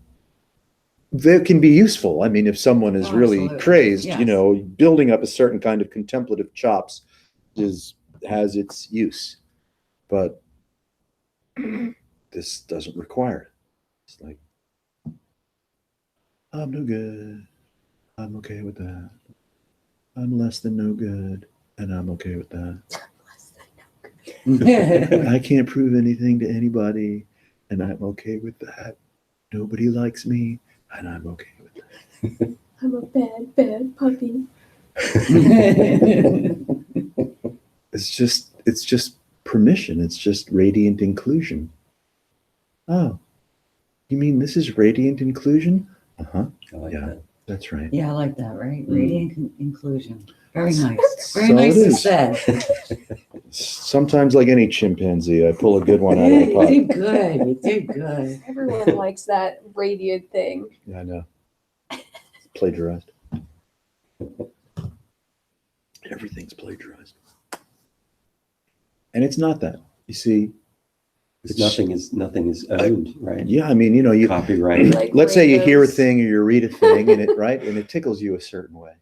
That can be useful. I mean, if someone is really Absolutely. crazed, Yes. building up a certain kind of contemplative chops has its use. But this doesn't require it. It's like, I'm no good. I'm okay with that. I'm less than no good, and I'm okay with that. I can't prove anything to anybody, and I'm okay with that. Nobody likes me, and I'm okay with that. I'm a bad, bad puppy. It's just permission. It's just radiant inclusion. Oh, you mean this is radiant inclusion? Uh-huh. I like Yeah. that. That's right. Yeah, I like that, right? Mm. Radiant inclusion. Very nice. Very So it nicely is. said. Sometimes, like any chimpanzee, I pull a good one out of the You pot. did good. You did good. Everyone likes that radiant thing. Yeah, I know. Plagiarized. Everything's plagiarized. And it's not that. You see, Because nothing is owned, right? yeah, I mean, you Copyright. Like let's say you hear a Legos. thing or you read a thing and it right and it tickles you a certain way.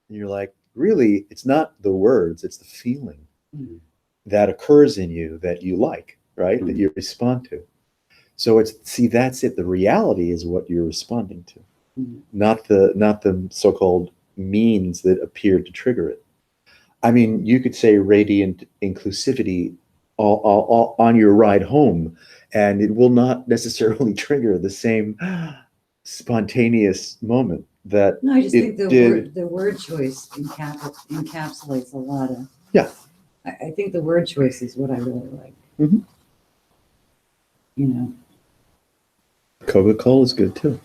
And you're like, really, it's not the words, it's the feeling Mm. that occurs in you that you like, right? That Mm. you respond to. So that's it. The reality is what you're responding to, Mm. not the so-called means that appear to trigger it. I mean, you could say radiant inclusivity all on your ride home, and it will not necessarily trigger the same spontaneous moment that No, I just it think did. the word choice encapsulates a lot of. Yeah. I think the word choice is what I really like. Mhm. You know, Coca-Cola is good too.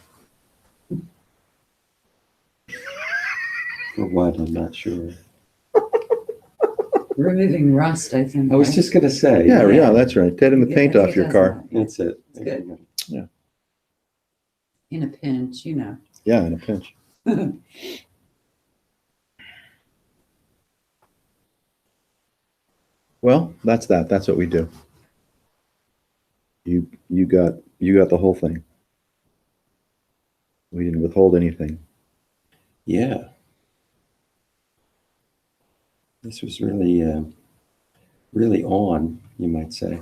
For what? I'm not sure. removing rust, I think. I was right? just going to say. Yeah, that's right. Taking the Yeah, paint I off think your that's car. that. That's it. It's good. In a pinch, you know. Yeah, in a pinch. Well, that's that. That's what we do. You got the whole thing. We didn't withhold anything. Yeah. This was really on, you might say.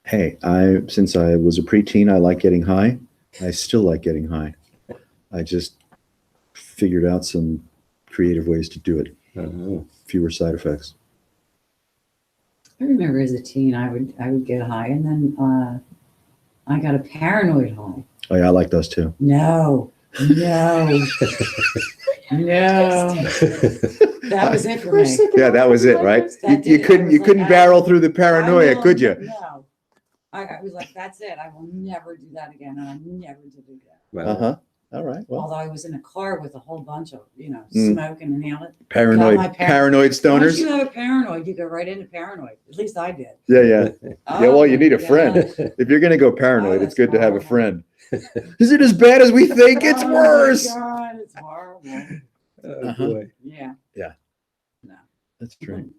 Hey, since I was a preteen, I like getting high. I still like getting high. I just figured out some creative ways to do it. Fewer side effects. I remember as a teen, I would get high, and then I got a paranoid high. Oh yeah, I like those too. No, no, no. That was it for We're me. sick of Yeah, that was it, right? That You did it. I couldn't was like, barrel through the paranoia, I will- could you? No. I was like, that's it. I will never do that again, and I never did it again. Well, Uh-huh. All right. Well, Although I was in a car with a whole bunch of, Mm. smoke and inhaling. paranoid my paranoid Once stoners. you have a paranoid, you go right into paranoid. At least I did. Yeah, yeah. Yeah, well, you Oh need a my friend. gosh. If you're gonna go paranoid, Oh, it's good to have a that's friend. Is it as bad as we think? It's Oh my worse. God, it's horrible. oh Uh-huh. boy. Yeah. That's true.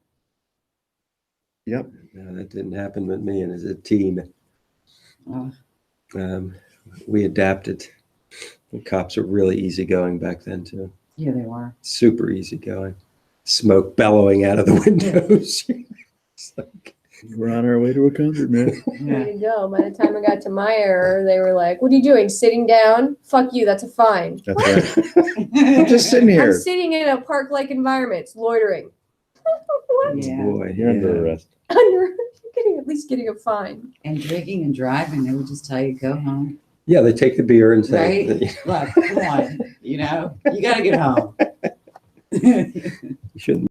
Yep. No, that didn't happen with me. And as a teen, Oh, we adapted. The cops were really easygoing back then too. yeah, they were. Super easygoing. Smoke bellowing out of the windows. It's like, We're on our way to a concert, man. Yeah. Way to go. By the time I got to my error, they were like, "What are you doing? Sitting down? Fuck you. That's a fine." That's right. I'm just sitting I'm here. sitting in a park-like environment. It's loitering. What? Yeah. boy, You're under yeah. arrest. You're at least getting a fine. And drinking and driving, they would just tell you, go home. Yeah, they take the beer and say, Right? Look, come on. You got to get home. you shouldn't